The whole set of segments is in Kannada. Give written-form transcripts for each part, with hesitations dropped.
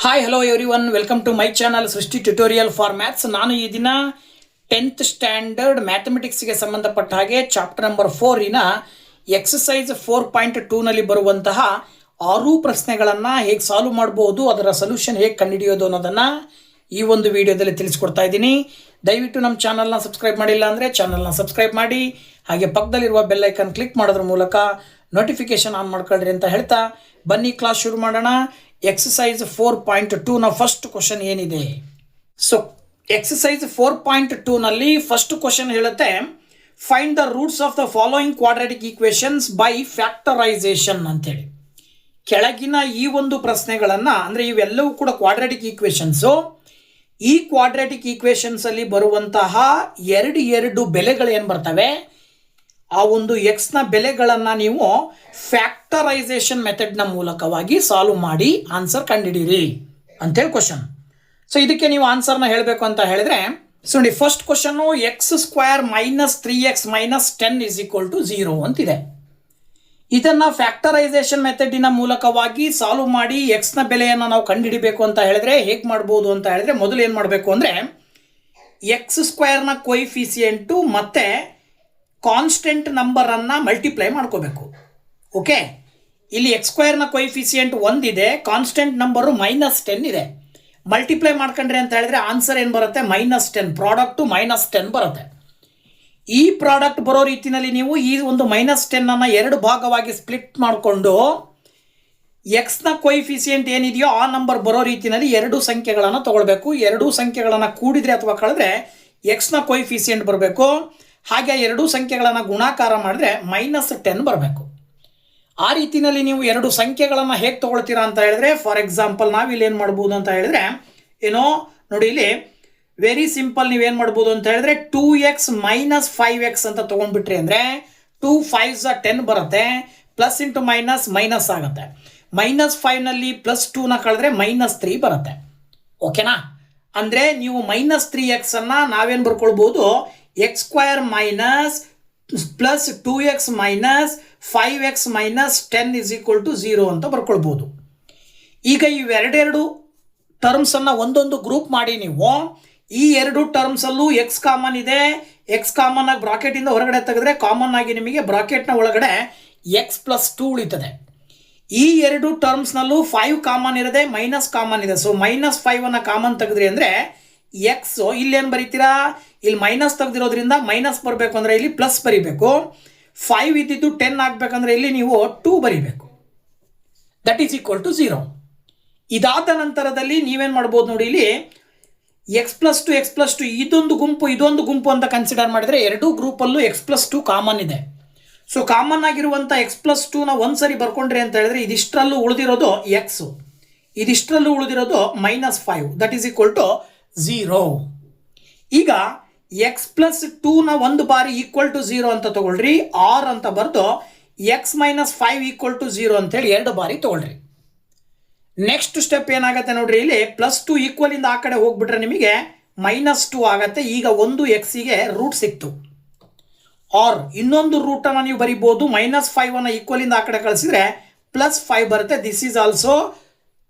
Hi hello everyone, welcome to my channel Srishti tutorial for maths. ನಾನು ಈ ದಿನ 10th ಸ್ಟ್ಯಾಂಡರ್ಡ್ ಮ್ಯಾಥಮೆಟಿಕ್ಸ್ಗೆ ಸಂಬಂಧಪಟ್ಟ ಹಾಗೆ ಚಾಪ್ಟರ್ ನಂಬರ್ 4 ಎಕ್ಸಸೈಸ್ 4.2ನಲ್ಲಿ ಬರುವಂತಹ 6 ಪ್ರಶ್ನೆಗಳನ್ನು ಹೇಗೆ ಸಾಲ್ವ್ ಮಾಡಬಹುದು, ಅದರ ಸೊಲ್ಯೂಷನ್ ಹೇಗೆ ಕಂಡುಹಿಡಿಯೋದು ಅನ್ನೋದನ್ನು ಈ ಒಂದು ವಿಡಿಯೋದಲ್ಲಿ ತಿಳಿಸ್ಕೊಡ್ತಾ ಇದ್ದೀನಿ. ದಯವಿಟ್ಟು ನಮ್ಮ ಚಾನಲ್ನ ಸಬ್ಸ್ಕ್ರೈಬ್ ಮಾಡಿಲ್ಲ ಅಂದರೆ ಚಾನಲ್ನ ಸಬ್ಸ್ಕ್ರೈಬ್ ಮಾಡಿ, ಹಾಗೆ ಪಕ್ಕದಲ್ಲಿರುವ ಬೆಲ್ ಐಕನ್ ಕ್ಲಿಕ್ ಮಾಡೋದ್ರ ಮೂಲಕ ನೋಟಿಫಿಕೇಶನ್ ಆನ್ ಮಾಡ್ಕೊಳ್ರಿ ಅಂತ ಹೇಳ್ತಾ ಬನ್ನಿ ಕ್ಲಾಸ್ ಶುರು ಮಾಡೋಣ. ಎಕ್ಸಸೈಸ್ 4.2ನ ಫಸ್ಟ್ ಕ್ವಶನ್ ಏನಿದೆ? ಸೊ ಎಕ್ಸಸೈಸ್ 4.2ನಲ್ಲಿ ಫಸ್ಟ್ ಕ್ವಶನ್ ಹೇಳುತ್ತೆ, find the roots of the following quadratic equations by factorisation ಅಂತೇಳಿ. ಕೆಳಗಿನ ಈ ಒಂದು ಪ್ರಶ್ನೆಗಳನ್ನು, ಅಂದರೆ ಇವೆಲ್ಲವೂ ಕೂಡ ಕ್ವಾಡ್ರಾಟಿಕ್ ಈಕ್ವೇಷನ್ಸು. ಈ ಕ್ವಾಡ್ರಾಟಿಕ್ ಈಕ್ವೇಷನ್ಸಲ್ಲಿ ಬರುವಂತಹ ಎರಡು ಬೆಲೆಗಳು ಏನು ಬರ್ತವೆ, ಆ ಒಂದು ಎಕ್ಸ್ನ ಬೆಲೆಗಳನ್ನು ನೀವು ಫ್ಯಾಕ್ಟರೈಸೇಷನ್ ಮೆಥಡ್ನ ಮೂಲಕವಾಗಿ ಸಾಲ್ವ್ ಮಾಡಿ ಆನ್ಸರ್ ಕಂಡುಹಿಡೀರಿ ಅಂತೇಳಿ ಕ್ವಶನ್. ಸೊ ಇದಕ್ಕೆ ನೀವು ಆನ್ಸರ್ನ ಹೇಳಬೇಕು ಅಂತ ಹೇಳಿದ್ರೆ, ಸೊ ನೋಡಿ, ಫಸ್ಟ್ ಕ್ವಶನ್ನು x² - 3x - 10 = 0 ಅಂತಿದೆ. ಇದನ್ನು ಫ್ಯಾಕ್ಟರೈಸೇಷನ್ ಮೆಥಡಿನ ಮೂಲಕವಾಗಿ ಸಾಲ್ವ್ ಮಾಡಿ ಎಕ್ಸ್ನ ಬೆಲೆಯನ್ನು ನಾವು ಕಂಡುಹಿಡಿಬೇಕು ಅಂತ ಹೇಳಿದ್ರೆ ಹೇಗೆ ಮಾಡ್ಬೋದು ಅಂತ ಹೇಳಿದ್ರೆ, ಮೊದಲು ಏನು ಮಾಡಬೇಕು ಅಂದರೆ x² ಕೊಯಿಫಿಸಿಯೆಂಟು ಮತ್ತು ಕಾನ್ಸ್ಟೆಂಟ್ ನಂಬರನ್ನು ಮಲ್ಟಿಪ್ಲೈ ಮಾಡ್ಕೋಬೇಕು. ಓಕೆ, ಇಲ್ಲಿ x² ಕೊಯಿಫಿಸಿಯೆಂಟ್ 1 ಇದೆ, ಕಾನ್ಸ್ಟೆಂಟ್ ನಂಬರು -10 ಇದೆ. ಮಲ್ಟಿಪ್ಲೈ ಮಾಡ್ಕೊಂಡ್ರೆ ಅಂತ ಹೇಳಿದ್ರೆ ಆನ್ಸರ್ ಏನು ಬರುತ್ತೆ? -10. ಪ್ರಾಡಕ್ಟು -10 ಬರುತ್ತೆ. ಈ ಪ್ರಾಡಕ್ಟ್ ಬರೋ ರೀತಿಯಲ್ಲಿ ನೀವು ಈ ಒಂದು -10 ಎರಡು ಭಾಗವಾಗಿ ಸ್ಪ್ಲಿಟ್ ಮಾಡಿಕೊಂಡು ಎಕ್ಸ್ನ ಕೊಯಿಫಿಸಿಯೆಂಟ್ ಏನಿದೆಯೋ ಆ ನಂಬರ್ ಬರೋ ರೀತಿಯಲ್ಲಿ ಎರಡು ಸಂಖ್ಯೆಗಳನ್ನು ತಗೊಳ್ಬೇಕು. ಎರಡೂ ಸಂಖ್ಯೆಗಳನ್ನು ಕೂಡಿದ್ರೆ ಅಥವಾ ಕಳೆದ್ರೆ ಎಕ್ಸ್ನ ಕೊಯಿಫಿಸಿಯೆಂಟ್ ಬರಬೇಕು. ಹಾಗೆ ಎರಡೂ ಸಂಖ್ಯೆಗಳನ್ನು ಗುಣಾಕಾರ ಮಾಡಿದ್ರೆ -10 ಬರಬೇಕು. ಆ ರೀತಿಯಲ್ಲಿ ನೀವು ಎರಡು ಸಂಖ್ಯೆಗಳನ್ನು ಹೇಗೆ ತೊಗೊಳ್ತೀರಾ ಅಂತ ಹೇಳಿದ್ರೆ, ಫಾರ್ ಎಕ್ಸಾಂಪಲ್ ನಾವಿಲ್ಲಿ ಏನು ಮಾಡ್ಬೋದು ಅಂತ ಹೇಳಿದ್ರೆ, ಏನೋ ನೋಡಿ, ಇಲ್ಲಿ ವೆರಿ ಸಿಂಪಲ್. ನೀವೇನು ಮಾಡ್ಬೋದು ಅಂತ ಹೇಳಿದ್ರೆ 2x - 5x ಅಂತ ತೊಗೊಂಡ್ಬಿಟ್ರಿ ಅಂದರೆ 2 5s 10 ಬರುತ್ತೆ. ಪ್ಲಸ್ ಇಂಟು ಮೈನಸ್ ಆಗುತ್ತೆ. -5ನಲ್ಲಿ +2ನ ಕಳೆದ್ರೆ -3 ಬರುತ್ತೆ. ಓಕೆನಾ? ಅಂದರೆ ನೀವು -3x ನಾವೇನು ಬರ್ಕೊಳ್ಬೋದು, x² - +2x - 5x - 10 = 0 ಅಂತ ಬರ್ಕೊಳ್ಬೋದು. ಈಗ ಇವೆರಡೆರಡು ಟರ್ಮ್ಸನ್ನು ಒಂದೊಂದು ಗ್ರೂಪ್ ಮಾಡಿ ನೀವು ಈ ಎರಡು ಟರ್ಮ್ಸಲ್ಲೂ ಎಕ್ಸ್ ಕಾಮನ್ ಇದೆ. ಎಕ್ಸ್ ಕಾಮನ್ ಆಗಿ ಬ್ರಾಕೆಟಿಂದ ಹೊರಗಡೆ ತೆಗೆದ್ರೆ ಕಾಮನ್ ಆಗಿ ನಿಮಗೆ ಬ್ರಾಕೆಟ್ನ ಒಳಗಡೆ x+2 ಉಳಿತದೆ. ಈ ಎರಡು ಟರ್ಮ್ಸ್ನಲ್ಲೂ 5 ಕಾಮನ್ ಇರದೆ ಮೈನಸ್ ಕಾಮನ್ ಇದೆ. ಸೊ -5 ಕಾಮನ್ ತೆಗೆದ್ರಿ ಅಂದರೆ ಎಕ್ಸ್ ಇಲ್ಲೇನು ಬರೀತೀರಾ, ಇಲ್ಲಿ ಮೈನಸ್ ತೆಗೆದಿರೋದ್ರಿಂದ ಮೈನಸ್ ಬರಬೇಕು ಅಂದರೆ ಇಲ್ಲಿ ಪ್ಲಸ್ ಬರೀಬೇಕು. 5 ಇದ್ದಿದ್ದು 10 ಆಗಬೇಕಂದ್ರೆ ಇಲ್ಲಿ ನೀವು 2 ಬರೀಬೇಕು. That is = 0. ಇದಾದ ನಂತರದಲ್ಲಿ ನೀವೇನು ಮಾಡ್ಬೋದು ನೋಡಿ, ಇಲ್ಲಿ x+2 ಇದೊಂದು ಗುಂಪು ಅಂತ ಕನ್ಸಿಡರ್ ಮಾಡಿದರೆ ಎರಡೂ ಗ್ರೂಪಲ್ಲೂ x+2 ಕಾಮನ್ ಇದೆ. ಸೊ ಕಾಮನ್ ಆಗಿರುವಂಥ x+2ನ ಒಂದ್ಸರಿ ಬರ್ಕೊಂಡ್ರಿ ಅಂತ ಹೇಳಿದ್ರೆ ಇದಿಷ್ಟರಲ್ಲೂ ಉಳಿದಿರೋದು x, ಇದಿಷ್ಟರಲ್ಲೂ ಉಳಿದಿರೋದು -5. That is = 0. ಈಗ x+2ನ ಒಂದು ಬಾರಿ =0 ಅಂತ ತಗೊಳ್ರಿ, r ಅಂತ ಬರೆದು x - 5 = 0 ಅಂತೇಳಿ ಎರಡು ಬಾರಿ ತಗೊಳ್ರಿ. ನೆಕ್ಸ್ಟ್ ಸ್ಟೆಪ್ ಏನಾಗುತ್ತೆ ನೋಡ್ರಿ, ಇಲ್ಲಿ +2 ಈಕ್ವಲಿಂದ ಆ ಕಡೆ ಹೋಗ್ಬಿಟ್ರೆ ನಿಮಗೆ -2 ಆಗುತ್ತೆ. ಈಗ ಒಂದು ಎಕ್ಸಿಗೆ ರೂಟ್ ಸಿಕ್ತು. ಆರ್ ಇನ್ನೊಂದು ರೂಟನ್ನು ನೀವು ಬರಿಬೋದು, -5 ಈಕ್ವಲಿಂದ ಆ ಕಡೆ ಕಳಿಸಿದ್ರೆ +5 ಬರುತ್ತೆ. This is also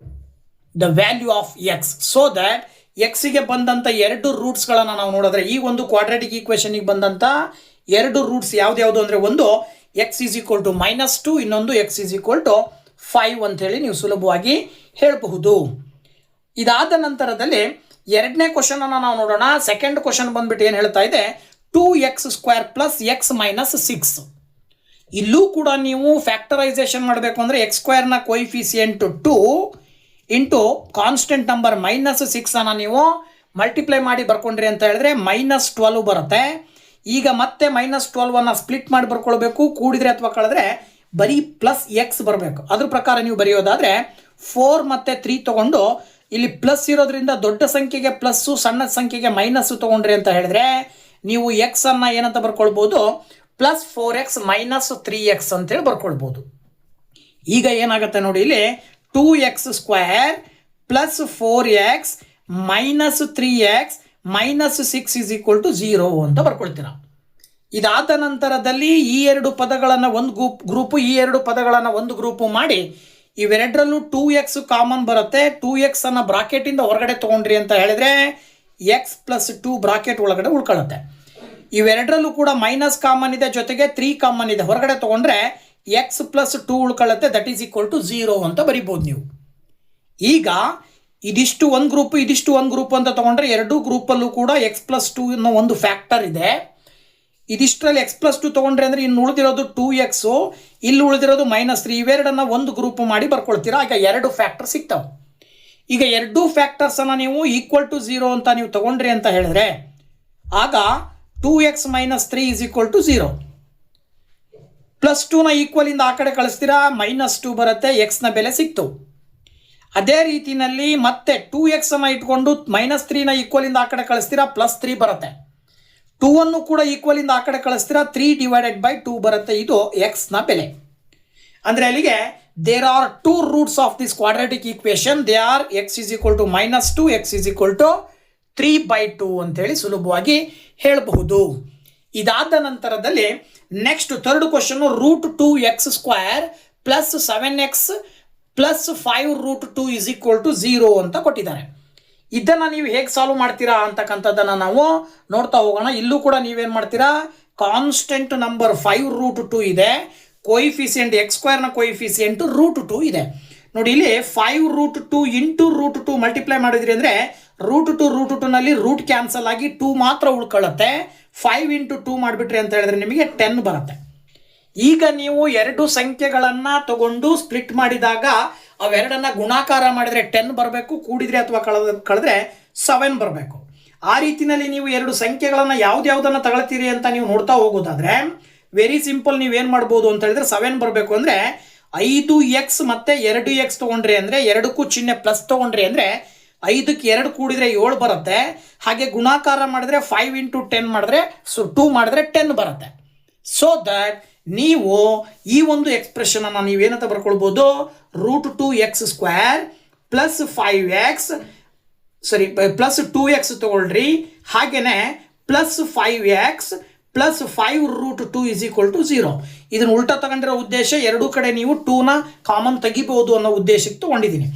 the value of x. So that ಎಕ್ಸಿಗೆ ಬಂದಂಥ ಎರಡು ರೂಟ್ಸ್ಗಳನ್ನು ನಾವು ನೋಡಿದ್ರೆ, ಈ ಒಂದು ಕ್ವಾಡ್ರಾಟಿಕ್ ಈಕ್ವೇಷನ್ಗೆ ಬಂದಂಥ ಎರಡು ರೂಟ್ಸ್ ಯಾವ್ದು ಅಂದರೆ, ಒಂದು x = -2, ಇನ್ನೊಂದು x = 5 ಅಂಥೇಳಿ ನೀವು ಸುಲಭವಾಗಿ ಹೇಳಬಹುದು. ಇದಾದ ನಂತರದಲ್ಲಿ ಎರಡನೇ ಕ್ವಶನನ್ನು ನಾವು ನೋಡೋಣ. ಸೆಕೆಂಡ್ ಕ್ವಶನ್ ಬಂದ್ಬಿಟ್ಟು ಏನು ಹೇಳ್ತಾ ಇದೆ, 2x² + x - 6. ಇಲ್ಲೂ ಕೂಡ ನೀವು ಫ್ಯಾಕ್ಟರೈಸೇಷನ್ ಮಾಡಬೇಕು ಅಂದರೆ x² ಕೊಯಿಫಿಸಿಯೆಂಟ್ 2 ಇಂಟು ಕಾನ್ಸ್ಟೆಂಟ್ ನಂಬರ್ -6 ನೀವು ಮಲ್ಟಿಪ್ಲೈ ಮಾಡಿ ಬರ್ಕೊಂಡ್ರಿ ಅಂತ ಹೇಳಿದ್ರೆ -12 ಬರುತ್ತೆ. ಈಗ ಮತ್ತೆ -12 ಸ್ಪ್ಲಿಟ್ ಮಾಡಿ ಬರ್ಕೊಳ್ಬೇಕು. ಕೂಡಿದ್ರೆ ಅಥವಾ ಕಳೆದ್ರೆ ಬರೀ +x ಬರಬೇಕು. ಅದ್ರ ಪ್ರಕಾರ ನೀವು ಬರೆಯೋದಾದರೆ 4 ಮತ್ತು 3 ತೊಗೊಂಡು ಇಲ್ಲಿ ಪ್ಲಸ್ ಇರೋದ್ರಿಂದ ದೊಡ್ಡ ಸಂಖ್ಯೆಗೆ ಪ್ಲಸ್ಸು, ಸಣ್ಣ ಸಂಖ್ಯೆಗೆ ಮೈನಸ್ಸು ತೊಗೊಂಡ್ರಿ ಅಂತ ಹೇಳಿದ್ರೆ ನೀವು ಎಕ್ಸನ್ನು ಏನಂತ ಬರ್ಕೊಳ್ಬೋದು, +4x - 3x ಅಂತೇಳಿ ಬರ್ಕೊಳ್ಬೋದು. ಈಗ ಏನಾಗುತ್ತೆ ನೋಡಿ, ಇಲ್ಲಿ 2x² + 4x - 3x - 6 = 0 ಅಂತ ಬರ್ಕೊಳ್ತೀರ. ಇದಾದ ನಂತರದಲ್ಲಿ ಈ ಎರಡು ಪದಗಳನ್ನು ಒಂದು ಗ್ರೂಪು, ಈ ಎರಡು ಪದಗಳನ್ನು ಒಂದು ಗ್ರೂಪು ಮಾಡಿ ಇವೆರಡರಲ್ಲೂ 2x ಕಾಮನ್ ಬರುತ್ತೆ. 2x ಅನ್ನು ಬ್ರಾಕೆಟಿಂದ ಹೊರಗಡೆ ತೊಗೊಂಡ್ರಿ ಅಂತ ಹೇಳಿದ್ರೆ x+2 ಬ್ರಾಕೆಟ್ ಒಳಗಡೆ ಉಳ್ಕೊಳ್ಳುತ್ತೆ. ಇವೆರಡರಲ್ಲೂ ಕೂಡ ಮೈನಸ್ ಕಾಮನ್ ಇದೆ, ಜೊತೆಗೆ 3 ಕಾಮನ್ ಇದೆ. ಹೊರಗಡೆ ತೊಗೊಂಡ್ರೆ x+2 ಉಳ್ಕೊಳ್ಳುತ್ತೆ, ದಟ್ ಈಸ್ ಈಕ್ವಲ್ ಟು 0 ಅಂತ ಬರಿಬೋದು ನೀವು. ಈಗ ಇದಿಷ್ಟು ಒಂದು ಗ್ರೂಪ್, ಇದಿಷ್ಟು ಒಂದು ಗ್ರೂಪ್ ಅಂತ ತೊಗೊಂಡ್ರೆ ಎರಡೂ ಗ್ರೂಪಲ್ಲೂ ಕೂಡ x+2 ಅನ್ನೋ ಒಂದು ಫ್ಯಾಕ್ಟರ್ ಇದೆ. ಇದಿಷ್ಟರಲ್ಲಿ x+2 ತೊಗೊಂಡ್ರೆ ಅಂದರೆ ಇನ್ನು ಉಳಿದಿರೋದು 2x, ಇಲ್ಲಿ ಉಳಿದಿರೋದು -3. ಇವೆರಡನ್ನು ಒಂದು ಗ್ರೂಪ್ ಮಾಡಿ ಬರ್ಕೊಳ್ತೀರಾ. ಈಗ ಎರಡು ಫ್ಯಾಕ್ಟರ್ ಸಿಗ್ತಾವೆ. ಈಗ ಎರಡೂ ಫ್ಯಾಕ್ಟರ್ಸನ್ನು ನೀವು ಈಕ್ವಲ್ ಟು 0 ಅಂತ ನೀವು ತೊಗೊಂಡ್ರಿ ಅಂತ ಹೇಳಿದ್ರೆ ಆಗ 2x - 3 = 0. +2ನ ಈಕ್ವಲಿಂದ ಆ ಕಡೆ ಕಳಿಸ್ತೀರಾ, -2 ಬರುತ್ತೆ, ಎಕ್ಸ್ನ ಬೆಲೆ ಸಿಕ್ತು. ಅದೇ ರೀತಿಯಲ್ಲಿ ಮತ್ತೆ 2x ಅನ್ನು ಇಟ್ಕೊಂಡು -3ನ ಈಕ್ವಲಿಂದ ಆ ಕಡೆ ಕಳಿಸ್ತೀರಾ, +3 ಬರುತ್ತೆ. 2 ಅನ್ನು ಕೂಡ ಈಕ್ವಲಿಂದ ಆ ಕಡೆ ಕಳಿಸ್ತೀರಾ, 3/2 ಬರುತ್ತೆ. ಇದು ಎಕ್ಸ್ನ ಬೆಲೆ. ಅಂದರೆ ಅಲ್ಲಿಗೆ there are 2 roots of this quadratic equation. They are x = -2, x = 3/2 ಅಂತೇಳಿ ಸುಲಭವಾಗಿ ಹೇಳಬಹುದು. ಇದಾದ ನಂತರದಲ್ಲಿ next third question, √2x² + 7x + 5√2 = 0 ಅಂತ ಕೊಟ್ಟಿದ್ದಾರೆ. ಇದನ್ನು ನೀವು ಹೇಗೆ ಸಾಲ್ವ್ ಮಾಡ್ತೀರಾ ಅಂತಕ್ಕಂಥದ್ದನ್ನು ನಾವು ನೋಡ್ತಾ ಹೋಗೋಣ. ಇಲ್ಲೂ ಕೂಡ ನೀವೇನು ಮಾಡ್ತೀರಾ, ಕಾನ್ಸ್ಟೆಂಟ್ ನಂಬರ್ 5√2 ಇದೆ, ಕೋಯಿಫಿಸಿಯೆಂಟ್ x² ಕೋಯಿಫಿಸಿಯೆಂಟ್ √2 ಇದೆ. ನೋಡಿ ಇಲ್ಲಿ 5√2 × √2 ಮಲ್ಟಿಪ್ಲೈ ಮಾಡಿದ್ರಿ ಅಂದರೆ √2 ರೂಟ್ ಕ್ಯಾನ್ಸಲ್ ಆಗಿ 2 ಮಾತ್ರ ಉಳ್ಕೊಳ್ಳುತ್ತೆ. 5 × 2 ಮಾಡಿಬಿಟ್ರಿ ಅಂತ ಹೇಳಿದ್ರೆ ನಿಮಗೆ 10 ಬರುತ್ತೆ. ಈಗ ನೀವು ಎರಡು ಸಂಖ್ಯೆಗಳನ್ನು ತಗೊಂಡು ಸ್ಪ್ಲಿಟ್ ಮಾಡಿದಾಗ ಅವೆರಡನ್ನ ಗುಣಾಕಾರ ಮಾಡಿದರೆ 10 ಬರಬೇಕು, ಕೂಡಿದ್ರೆ ಅಥವಾ ಕಳೆದ್ರೆ 7 ಬರಬೇಕು. ಆ ರೀತಿಯಲ್ಲಿ ನೀವು ಎರಡು ಸಂಖ್ಯೆಗಳನ್ನು ಯಾವುದನ್ನು ತಗೊಳ್ತೀರಿ ಅಂತ ನೀವು ನೋಡ್ತಾ ಹೋಗೋದಾದ್ರೆ ವೆರಿ ಸಿಂಪಲ್. ನೀವೇನು ಮಾಡ್ಬೋದು ಅಂತ ಹೇಳಿದ್ರೆ 7 ಬರಬೇಕು ಅಂದರೆ 5x ಮತ್ತು 2x ತೊಗೊಂಡ್ರಿ ಅಂದರೆ ಎರಡಕ್ಕೂ ಚಿಹ್ನೆ ಪ್ಲಸ್ ತೊಗೊಂಡ್ರಿ ಅಂದರೆ 5ಕ್ಕೆ 2 ಕೂಡಿದ್ರೆ 7 ಬರುತ್ತೆ. ಹಾಗೆ ಗುಣಾಕಾರ ಮಾಡಿದ್ರೆ 5 × 10 ಮಾಡಿದ್ರೆ 2 ಮಾಡಿದ್ರೆ 10 ಬರುತ್ತೆ. ಸೊ ದಟ್ ನೀವು ಈ ಒಂದು ಎಕ್ಸ್ಪ್ರೆಷನನ್ನು ನೀವೇನಂತ ಬರ್ಕೊಳ್ಬೋದು, √2x² + 5x +2x ತಗೊಳ್ರಿ, ಹಾಗೇನೆ +5x + 5√2 = 0. ಇದನ್ನು ಉಲ್ಟಾ ತಗೊಂಡಿರೋ ಉದ್ದೇಶ ಎರಡೂ ಕಡೆ ನೀವು 2ನ ಕಾಮನ್ ತೆಗಿಬಹುದು ಅನ್ನೋ ಉದ್ದೇಶಕ್ಕೆ ತಗೊಂಡಿದ್ದೀನಿ.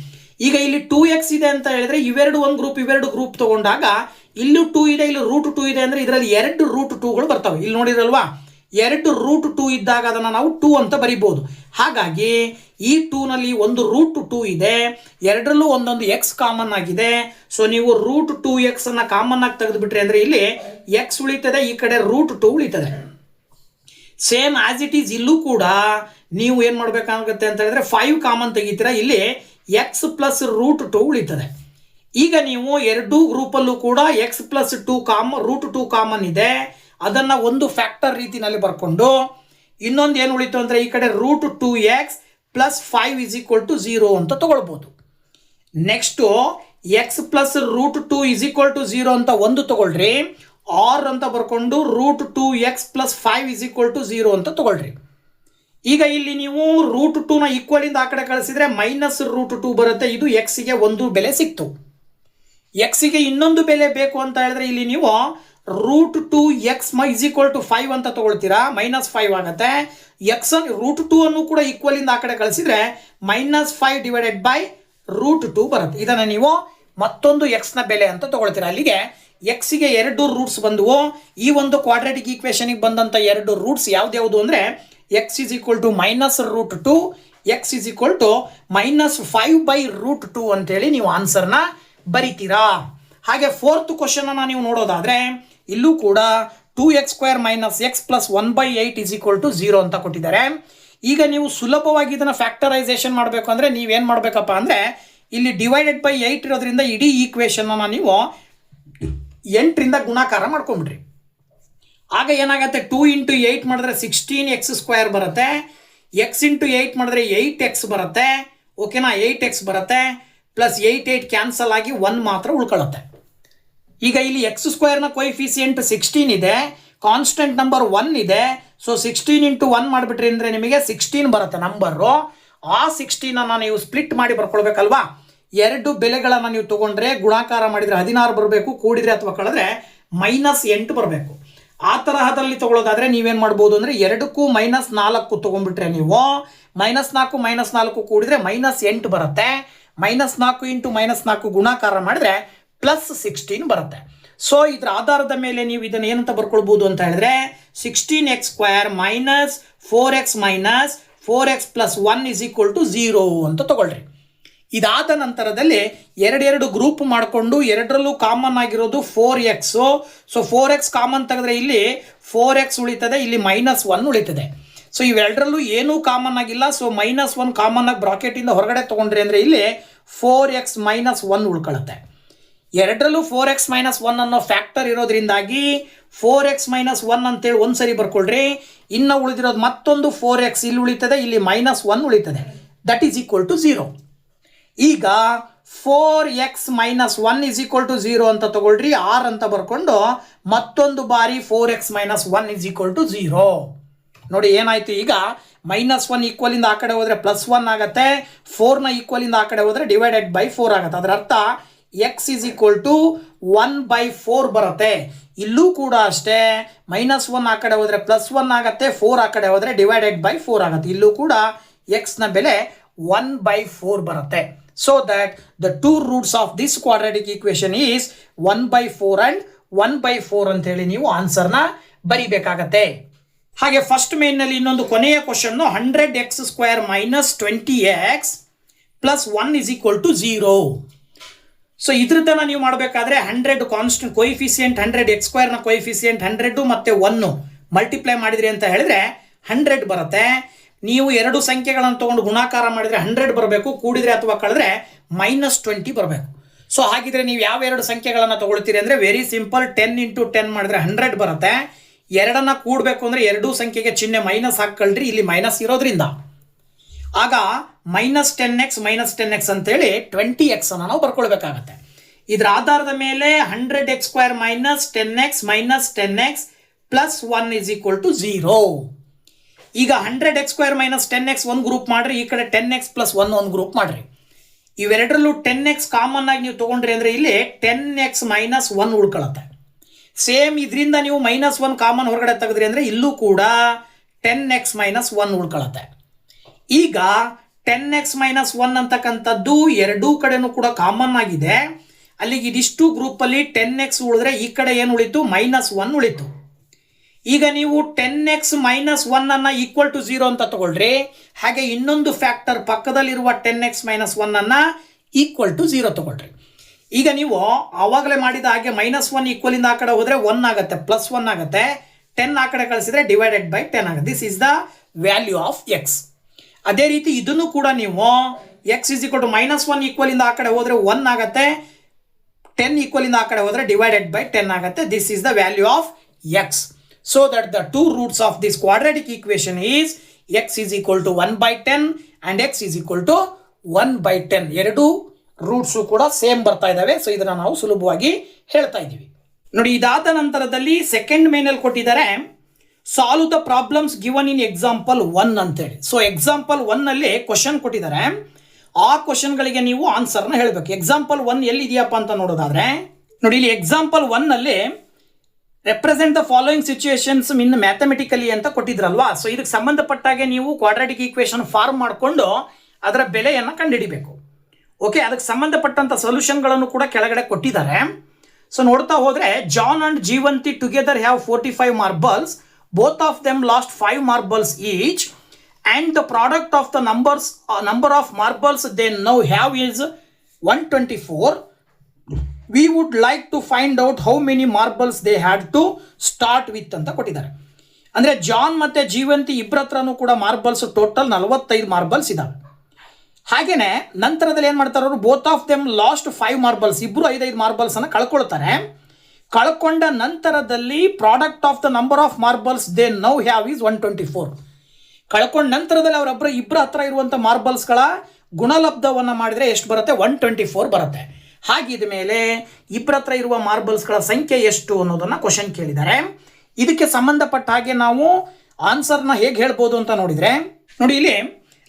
ಈಗ ಇಲ್ಲಿ 2x ಇದೆ ಅಂತ ಹೇಳಿದ್ರೆ ಇವೆರಡು ಒಂದು ಗ್ರೂಪ್, ಇವೆರಡು ಗ್ರೂಪ್ ತಗೊಂಡಾಗ ಇಲ್ಲೂ 2 ಇದೆ, ಇಲ್ಲಿ √2 ಇದೆ ಅಂದರೆ ಇದರಲ್ಲಿ 2 √2ಗಳು ಬರ್ತವೆ. ಇಲ್ಲಿ ನೋಡಿರಲ್ವಾ, 2 √2 ಇದ್ದಾಗ ಅದನ್ನು ನಾವು 2 ಅಂತ ಬರಿಬೋದು. ಹಾಗಾಗಿ ಈ 2ನಲ್ಲಿ ಒಂದು √2 ಇದೆ, ಎರಡರಲ್ಲೂ ಒಂದೊಂದು x ಕಾಮನ್ ಆಗಿದೆ. ಸೊ ನೀವು √2x ಅನ್ನು ಕಾಮನ್ ಆಗಿ ತೆಗೆದುಬಿಟ್ರಿ ಅಂದರೆ ಇಲ್ಲಿ x ಉಳಿತದೆ, ಈ ಕಡೆ √2 ಉಳಿತದೆ. ಸೇಮ್ ಆಸ್ ಇಟ್ ಈಸ್ ಇಲ್ಲೂ ಕೂಡ ನೀವು ಏನು ಮಾಡಬೇಕಾಗುತ್ತೆ ಅಂತ ಹೇಳಿದ್ರೆ 5 ಕಾಮನ್ ತೆಗಿತೀರಾ, ಇಲ್ಲಿ x + √2 ಉಳಿತದೆ. ಈಗ ನೀವು ಎರಡೂ ಗ್ರೂಪಲ್ಲೂ ಕೂಡ x + √2 ಕಾಮನ್ ಇದೆ, ಅದನ್ನು ಒಂದು ಫ್ಯಾಕ್ಟರ್ ರೀತಿಯಲ್ಲಿ ಬರ್ಕೊಂಡು ಇನ್ನೊಂದು ಏನು ಉಳಿತು ಅಂದರೆ ಈ ಕಡೆ √2x + 5 = 0 ಅಂತ ತಗೊಳ್ಬೋದು. ನೆಕ್ಸ್ಟು x + √2 = 0 ಅಂತ ಒಂದು ತಗೊಳ್ರಿ, ಆರ್ ಅಂತ ಬರ್ಕೊಂಡು √2x + 5 = 0 ಅಂತ ತಗೊಳ್ರಿ. ಈಗ ಇಲ್ಲಿ ನೀವು √2ನ ಈಕ್ವಲಿಂದ ಆ ಕಡೆ ಕಳಿಸಿದ್ರೆ -√2 ಬರುತ್ತೆ. ಇದು ಎಕ್ಸ್ಗೆ ಒಂದು ಬೆಲೆ ಸಿಕ್ತು. ಎಕ್ಸ್ಗೆ ಇನ್ನೊಂದು ಬೆಲೆ ಬೇಕು ಅಂತ ಹೇಳಿದ್ರೆ ಇಲ್ಲಿ ನೀವು √2x = 5 ಅಂತ ತಗೊಳ್ತೀರಾ, -5 ಆಗುತ್ತೆ. √2 ಅನ್ನು ಕೂಡ ಈಕ್ವಲಿಂದ ಆ ಕಡೆ ಕಳಿಸಿದ್ರೆ -5/√2 ಬರುತ್ತೆ. ಇದನ್ನು ನೀವು ಮತ್ತೊಂದು ಎಕ್ಸ್ನ ಬೆಲೆ ಅಂತ ತಗೊಳ್ತೀರಾ. ಅಲ್ಲಿಗೆ ಎಕ್ಸ್ಗೆ 2 ರೂಟ್ಸ್ ಬಂದವು. ಈ ಒಂದು ಕ್ವಾಡ್ರಾಟಿಕ್ ಈಕ್ವೇಷನ್ಗೆ ಬಂದಂಥ 2 ರೂಟ್ಸ್ ಯಾವ್ದು ಅಂದರೆ x = -√2, x = -5/√2 ಅಂತೇಳಿ ನೀವು ಆನ್ಸರ್ನ ಬರಿತೀರಾ. ಹಾಗೆ ಫೋರ್ತ್ ಕ್ವಶನನ್ನು ನೀವು ನೋಡೋದಾದರೆ ಇಲ್ಲೂ ಕೂಡ 2x² - x + 1/8 = 0 ಅಂತ ಕೊಟ್ಟಿದ್ದಾರೆ. ಈಗ ನೀವು ಸುಲಭವಾಗಿ ಇದನ್ನು ಫ್ಯಾಕ್ಟರೈಸೇಷನ್ ಮಾಡಬೇಕು ಅಂದರೆ ನೀವೇನು ಮಾಡಬೇಕಪ್ಪ ಅಂದರೆ ಇಲ್ಲಿ /8 ಇರೋದ್ರಿಂದ ಇಡೀ ಈಕ್ವೇಷನನ್ನು ನೀವು 8ರಿಂದ ಗುಣಾಕಾರ ಮಾಡ್ಕೊಂಬಿಡ್ರಿ. ಆಗ ಏನಾಗುತ್ತೆ, 2 × 8 ಮಾಡಿದ್ರೆ 16x² ಬರುತ್ತೆ, x × 8 ಮಾಡಿದ್ರೆ 8x ಬರುತ್ತೆ. ಓಕೆನಾ, 8x ಬರುತ್ತೆ, +8 ಕ್ಯಾನ್ಸಲ್ ಆಗಿ 1 ಮಾತ್ರ ಉಳ್ಕೊಳ್ಳುತ್ತೆ. ಈಗ ಇಲ್ಲಿ x² ಕೋಯಿಫಿಸಿಯೆಂಟ್ 16 ಇದೆ, ಕಾನ್ಸ್ಟೆಂಟ್ ನಂಬರ್ 1 ಇದೆ. ಸೊ 16 × 1 ಮಾಡಿಬಿಟ್ರಿ ಅಂದರೆ ನಿಮಗೆ 16 ಬರುತ್ತೆ ನಂಬರು. ಆ 16ಅನ್ನು ನೀವು ಸ್ಪ್ಲಿಟ್ ಮಾಡಿ ಬರ್ಕೊಳ್ಬೇಕಲ್ವಾ. ಎರಡು ಬೆಲೆಗಳನ್ನು ನೀವು ತೊಗೊಂಡ್ರೆ ಗುಣಾಕಾರ ಮಾಡಿದರೆ 16 ಬರಬೇಕು, ಕೂಡಿದ್ರೆ ಅಥವಾ ಕಳೆದ್ರೆ -8 ಬರಬೇಕು. ಆ ತರಹದಲ್ಲಿ ತಗೊಳ್ಳೋದಾದ್ರೆ ನೀವೇನು ಮಾಡ್ಬೋದು ಅಂದರೆ 2ಕ್ಕೂ -4 ತೊಗೊಂಡ್ಬಿಟ್ರೆ ನೀವು -4 -4 ಕೂಡಿದ್ರೆ -8 ಬರುತ್ತೆ. -4 × -4 ಗುಣಾಕಾರ ಮಾಡಿದ್ರೆ +16 ಬರುತ್ತೆ. ಸೊ ಇದರ ಆಧಾರದ ಮೇಲೆ ನೀವು ಇದನ್ನು ಏನಂತ ಬರ್ಕೊಳ್ಬೋದು ಅಂತ ಹೇಳಿದ್ರೆ 16x² -4x -4x + 1 = 0 ಅಂತ ತಗೊಳ್ರಿ. ಇದಾದ ನಂತರದಲ್ಲಿ ಎರಡೆರಡು ಗ್ರೂಪ್ ಮಾಡಿಕೊಂಡು ಎರಡರಲ್ಲೂ ಕಾಮನ್ ಆಗಿರೋದು 4x. ಸೊ 4x ಕಾಮನ್ ತೆಗೆದ್ರೆ ಇಲ್ಲಿ 4x ಉಳಿತದೆ, ಇಲ್ಲಿ -1 ಉಳಿತದೆ. ಸೊ ಇವೆರಡರಲ್ಲೂ ಏನೂ ಕಾಮನ್ ಆಗಿಲ್ಲ. ಸೊ -1 ಕಾಮನ್ ಆಗಿ ಬ್ರಾಕೆಟಿಂದ ಹೊರಗಡೆ ತೊಗೊಂಡ್ರಿ ಅಂದರೆ ಇಲ್ಲಿ 4x -1 ಉಳ್ಕೊಳ್ಳುತ್ತೆ. ಎರಡರಲ್ಲೂ 4x -1 ಅನ್ನೋ ಫ್ಯಾಕ್ಟರ್ ಇರೋದ್ರಿಂದಾಗಿ 4x -1 ಅಂತೇಳಿ ಒಂದ್ಸರಿ ಬರ್ಕೊಳ್ರಿ. ಇನ್ನು ಉಳಿದಿರೋದು ಮತ್ತೊಂದು 4x ಇಲ್ಲಿ ಉಳಿತದೆ, ಇಲ್ಲಿ -1 ಉಳಿತದೆ. That is equal to 0. ಈಗ 4x -1 = 0 ಅಂತ ತಗೊಳ್ರಿ. r ಅಂತ ಬರ್ಕೊಂಡು ಮತ್ತೊಂದು ಬಾರಿ 4x -1 = 0. ನೋಡಿ ಏನಾಯ್ತು, ಈಗ -1 ಈಕ್ವಲಿಂದ ಆ ಕಡೆ ಹೋದರೆ +1 ಆಗುತ್ತೆ, 4ನ ಈಕ್ವಲಿಂದ ಆ ಕಡೆ ಹೋದರೆ /4 ಆಗುತ್ತೆ. ಅದರ ಅರ್ಥ x = 1/4 ಬರುತ್ತೆ. ಇಲ್ಲೂ ಕೂಡ ಅಷ್ಟೇ, -1 ಆ ಕಡೆ ಹೋದರೆ +1 ಆಗುತ್ತೆ, 4 ಆ ಕಡೆ ಹೋದರೆ /4 ಆಗುತ್ತೆ. ಇಲ್ಲೂ ಕೂಡ x ನ ಬೆಲೆ 1/4 ಬರುತ್ತೆ. So that the two roots of this quadratic equation is 1/4 and 1/4 ಅಂತ ಹೇಳಿ ನೀವು ಆನ್ಸರ್ನ ಬರಿಬೇಕಾಗತ್ತೆ. ಹಾಗೆ ಫಸ್ಟ್ ಮೇನ್ನಲ್ಲಿ ಇನ್ನೊಂದು ಕೊನೆಯ ಕ್ವಶನ್ 100x² - 20x + 1 = 0. ಸೊ ಇದ್ರದನ್ನ ನೀವು ಮಾಡಬೇಕಾದ್ರೆ 100 ಕಾನ್ಸ್ಟೆಂಟ್ ಕೊಯಿಫಿಸಿಯೆಂಟ್ 100x² ನ ಕೊಯಿಫಿಸಿಯೆಂಟ್ 100 ಮತ್ತೆ 1 ಮಲ್ಟಿಪ್ಲೈ ಮಾಡಿದ್ರಿ ಅಂತ ಹೇಳಿದ್ರೆ 100 ಬರುತ್ತೆ. ನೀವು ಎರಡು ಸಂಖ್ಯೆಗಳನ್ನು ತಗೊಂಡು ಗುಣಾಕಾರ ಮಾಡಿದರೆ 100 ಬರಬೇಕು, ಕೂಡಿದ್ರೆ ಅಥವಾ ಕಳೆದ್ರೆ -20 ಬರಬೇಕು. ಸೊ ಹಾಗಿದ್ರೆ ನೀವು ಯಾವ ಎರಡು ಸಂಖ್ಯೆಗಳನ್ನು ತಗೊಳ್ತೀರಿ ಅಂದರೆ ವೆರಿ ಸಿಂಪಲ್, 10 × 10 ಮಾಡಿದ್ರೆ 100 ಬರುತ್ತೆ. ಎರಡನ್ನ ಕೂಡಬೇಕು ಅಂದರೆ ಎರಡೂ ಸಂಖ್ಯೆಗೆ ಚಿಹ್ನೆ ಮೈನಸ್ ಹಾಕ್ಕೊಳ್ರಿ, ಇಲ್ಲಿ ಮೈನಸ್ ಇರೋದ್ರಿಂದ. ಆಗ -10x -10x ಅಂತೇಳಿ 20x ಅನ್ನು ನಾವು ಬರ್ಕೊಳ್ಬೇಕಾಗತ್ತೆ. ಇದರ ಆಧಾರದ ಮೇಲೆ 100x² - 10x -10x + 1 = 0. ಈಗ 100x² - 10x ಒಂದು ಗ್ರೂಪ್ ಮಾಡ್ರಿ, ಈ ಕಡೆ 10x + 1 ಒಂದು ಗ್ರೂಪ್ ಮಾಡ್ರಿ. ಇವೆರಡರಲ್ಲೂ 10x ಕಾಮನ್ ಆಗಿ ನೀವು ತೊಗೊಂಡ್ರಿ ಅಂದರೆ ಇಲ್ಲಿ 10x -1 ಉಳ್ಕೊಳ್ಳುತ್ತೆ. ಸೇಮ್ ಇದರಿಂದ ನೀವು -1 ಕಾಮನ್ ಹೊರಗಡೆ ತೆಗೆದ್ರಿ ಅಂದರೆ ಇಲ್ಲೂ ಕೂಡ 10x -1 ಉಳ್ಕೊಳ್ಳುತ್ತೆ. ಈಗ 10x -1 ಅಂತಕ್ಕಂಥದ್ದು ಎರಡೂ ಕಡೆನೂ ಕೂಡ ಕಾಮನ್ ಆಗಿದೆ. ಅಲ್ಲಿಗೆ ಇದಿಷ್ಟು ಗ್ರೂಪಲ್ಲಿ 10x ಉಳಿದ್ರೆ ಈ ಕಡೆ ಏನು ಉಳಿತು, -1 ಉಳಿತು. ಈಗ ನೀವು 10x -1 ಅನ್ನ = 0 ಅಂತ ತಗೊಳ್ರಿ. ಹಾಗೆ ಇನ್ನೊಂದು ಫ್ಯಾಕ್ಟರ್ ಪಕ್ಕದಲ್ಲಿರುವ 10x -1 ಅನ್ನ = 0 ತಗೊಳ್ರಿ. ಈಗ ನೀವು ಆವಾಗಲೇ ಮಾಡಿದ ಹಾಗೆ -1 ಈಕ್ವಲಿಂದ ಆ ಕಡೆ ಹೋದರೆ 1 ಆಗುತ್ತೆ, +1 ಆಗುತ್ತೆ. 10 ಆ ಕಡೆ ಕಳಿಸಿದ್ರೆ /10 ಆಗುತ್ತೆ. This is the value of x. ಅದೇ ರೀತಿ ಇದನ್ನು ಕೂಡ ನೀವು x = -1 ಈಕ್ವಲಿಂದ ಆ ಕಡೆ ಹೋದರೆ 1 ಆಗುತ್ತೆ, 10 ಈಕ್ವಲಿಂದ ಆ ಕಡೆ ಹೋದರೆ /10 ಆಗುತ್ತೆ. This is the value of x. So that the two roots of this quadratic equation is x = 1/10 and x = 1/10. ಎರಡು ರೂಟ್ಸು ಕೂಡ ಸೇಮ್ ಬರ್ತಾ ಇದ್ದಾವೆ. ಸೊ ಇದನ್ನು ನಾವು ಸುಲಭವಾಗಿ ಹೇಳ್ತಾ ಇದ್ದೀವಿ. ನೋಡಿ, ಇದಾದ ನಂತರದಲ್ಲಿ ಸೆಕೆಂಡ್ ಮೇನಲ್ಲಿ ಕೊಟ್ಟಿದ್ದಾರೆ solve the problems given in example 1 ಅಂತೇಳಿ. ಸೊ ಎಕ್ಸಾಂಪಲ್ 1ನಲ್ಲಿ ಕ್ವಶನ್ ಕೊಟ್ಟಿದ್ದಾರೆ, ಆ ಕ್ವಶನ್ಗಳಿಗೆ ನೀವು ಆನ್ಸರ್ನ ಹೇಳಬೇಕು. ಎಕ್ಸಾಂಪಲ್ 1 ಎಲ್ಲಿದೆಯಪ್ಪ ಅಂತ ನೋಡೋದಾದ್ರೆ ನೋಡಿ, ಇಲ್ಲಿ ಎಕ್ಸಾಂಪಲ್ 1ನಲ್ಲಿ represent the following situations in mathematically ಅಂತ ಕೊಟ್ಟಿದ್ರಲ್ವಾ. ಸೊ ಇದಕ್ಕೆ ಸಂಬಂಧಪಟ್ಟಾಗೆ ನೀವು ಕ್ವಾಡ್ರಾಟಿಕ್ ಈಕ್ವೇಷನ್ ಫಾರ್ಮ್ ಮಾಡಿಕೊಂಡು ಅದರ ಬೆಲೆಯನ್ನು ಕಂಡುಹಿಡಿಬೇಕು. ಓಕೆ, ಅದಕ್ಕೆ ಸಂಬಂಧಪಟ್ಟಂಥ ಸೊಲ್ಯೂಷನ್ಗಳನ್ನು ಕೂಡ ಕೆಳಗಡೆ ಕೊಟ್ಟಿದ್ದಾರೆ. ಸೊ ನೋಡ್ತಾ ಹೋದರೆ John and Jeevanti together have 45 marbles. Both of them lost 5 marbles each and the product of the number of marbles they now have is 124. We would like to find out how many marbles they had to start with ಅಂತ ಕೊಟ್ಟಿದ್ದಾರೆ. ಅಂದರೆ ಜಾನ್ ಮತ್ತು ಜೀವಂತಿ ಇಬ್ಬರ ಹತ್ರನೂ ಕೂಡ ಮಾರ್ಬಲ್ಸ್ ಟೋಟಲ್ 45 ಮಾರ್ಬಲ್ಸ್ ಇದ್ದಾವೆ. ಹಾಗೆಯೇ ನಂತರದಲ್ಲಿ ಏನು ಮಾಡ್ತಾರೆ ಅವರು, both of them lost 5 marbles, ಇಬ್ಬರು 5 ಮಾರ್ಬಲ್ಸನ್ನು ಕಳ್ಕೊಳ್ತಾರೆ. ಕಳ್ಕೊಂಡ ನಂತರದಲ್ಲಿ product of the number of marbles they now have is 124. ಕಳ್ಕೊಂಡ ನಂತರದಲ್ಲಿ ಅವರೊಬ್ಬರ ಇಬ್ಬರ ಹತ್ರ ಇರುವಂಥ ಮಾರ್ಬಲ್ಸ್ಗಳ ಗುಣಲಬ್ಧವನ್ನು ಮಾಡಿದರೆ ಎಷ್ಟು ಬರುತ್ತೆ, 124 ಬರುತ್ತೆ. ಹಾಗಿದ ಮೇಲೆ ಇಬ್ಬರ ಹತ್ರ ಇರುವ ಮಾರ್ಬಲ್ಸ್ಗಳ ಸಂಖ್ಯೆ ಎಷ್ಟು ಅನ್ನೋದನ್ನು ಕ್ವಶನ್ ಕೇಳಿದ್ದಾರೆ. ಇದಕ್ಕೆ ಸಂಬಂಧಪಟ್ಟ ಹಾಗೆ ನಾವು ಆನ್ಸರ್ನ ಹೇಗೆ ಹೇಳ್ಬೋದು ಅಂತ ನೋಡಿದರೆ ನೋಡಿ, ಇಲ್ಲಿ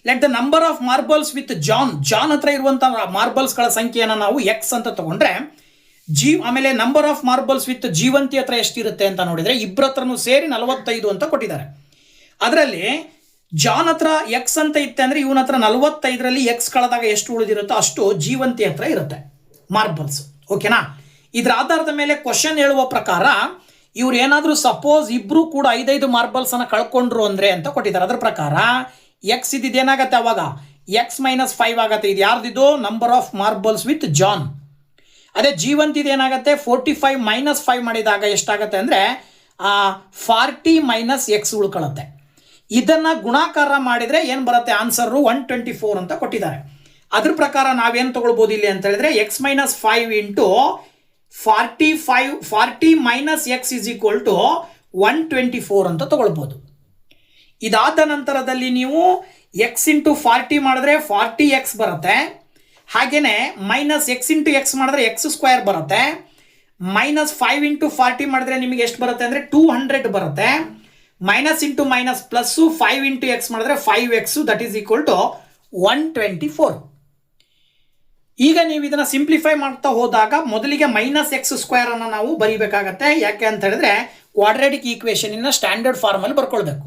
let the number of marbles with John ಹತ್ರ ಇರುವಂಥ ಮಾರ್ಬಲ್ಸ್ಗಳ ಸಂಖ್ಯೆಯನ್ನು ನಾವು x ಅಂತ ತಗೊಂಡ್ರೆ ಆಮೇಲೆ number of marbles with Jeevanti ಹತ್ರ ಎಷ್ಟಿರುತ್ತೆ ಅಂತ ನೋಡಿದರೆ ಇಬ್ಬರ ಹತ್ರನೂ ಸೇರಿ 45 ಅಂತ ಕೊಟ್ಟಿದ್ದಾರೆ. ಅದರಲ್ಲಿ ಜಾನ್ ಹತ್ರ ಎಕ್ಸ್ ಅಂತ ಇತ್ತೆ ಅಂದರೆ ಇವನ ಹತ್ರ 45ರಲ್ಲಿ ಎಕ್ಸ್ ಕಳೆದಾಗ ಎಷ್ಟು ಉಳಿದಿರುತ್ತೋ ಅಷ್ಟು ಜೀವಂತಿ ಹತ್ರ ಇರುತ್ತೆ ಮಾರ್ಬಲ್ಸ್. ಓಕೆನಾ? ಇದರ ಆಧಾರದ ಮೇಲೆ ಕ್ವಶನ್ ಹೇಳುವ ಪ್ರಕಾರ ಇವ್ರು ಏನಾದರೂ ಸಪೋಸ್ ಇಬ್ಬರು ಕೂಡ 5 ಮಾರ್ಬಲ್ಸನ್ನು ಕಳ್ಕೊಂಡ್ರು ಅಂದರೆ ಅಂತ ಕೊಟ್ಟಿದ್ದಾರೆ. ಅದರ ಪ್ರಕಾರ ಎಕ್ಸ್ ಇದೇನಾಗತ್ತೆ ಅವಾಗ ಎಕ್ಸ್ -5 ಆಗುತ್ತೆ. ಇದು ಯಾರ್ದಿದು? Number of marbles with John. ಅದೇ ಜೀವಂತಿದು ಏನಾಗುತ್ತೆ 45 - 5 ಮಾಡಿದಾಗ ಎಷ್ಟಾಗುತ್ತೆ ಅಂದರೆ 40 - ಎಕ್ಸ್ ಉಳ್ಕೊಳ್ಳುತ್ತೆ. ಇದನ್ನು ಗುಣಾಕಾರ ಮಾಡಿದರೆ ಏನು ಬರುತ್ತೆ? ಆನ್ಸರು 124 ಅಂತ ಕೊಟ್ಟಿದ್ದಾರೆ. ಅದ್ರ ಪ್ರಕಾರ ನಾವೇನು ತೊಗೊಳ್ಬೋದು ಇಲ್ಲಿ ಅಂತ ಹೇಳಿದ್ರೆ x - 5 into 40 - x is equal to 124 ಅಂತ ತೊಗೊಳ್ಬೋದು. ಇದಾದ ನಂತರದಲ್ಲಿ ನೀವು x ಇಂಟು 40 ಮಾಡಿದ್ರೆ 40x ಬರುತ್ತೆ. ಹಾಗೆಯೇ -x ಇಂಟು x ಮಾಡಿದ್ರೆ x² ಬರುತ್ತೆ. -5 ಇಂಟು 40 ಮಾಡಿದ್ರೆ ನಿಮಗೆ ಎಷ್ಟು ಬರುತ್ತೆ ಅಂದರೆ 200 ಬರುತ್ತೆ. Minus into minus plus 5 into x ಮಾಡಿದ್ರೆ 5x that is equal to 124. ಈಗ ನೀವು ಇದನ್ನು ಸಿಂಪ್ಲಿಫೈ ಮಾಡ್ತಾ ಹೋದಾಗ ಮೊದಲಿಗೆ -x² ಅನ್ನು ನಾವು ಬರೀಬೇಕಾಗತ್ತೆ. ಯಾಕೆ ಅಂತ ಹೇಳಿದ್ರೆ ಕ್ವಾಡ್ರಾಟಿಕ್ ಈಕ್ವೇಷನಿನ ಸ್ಟ್ಯಾಂಡರ್ಡ್ ಫಾರ್ಮಲ್ಲಿ ಬರ್ಕೊಳ್ಬೇಕು.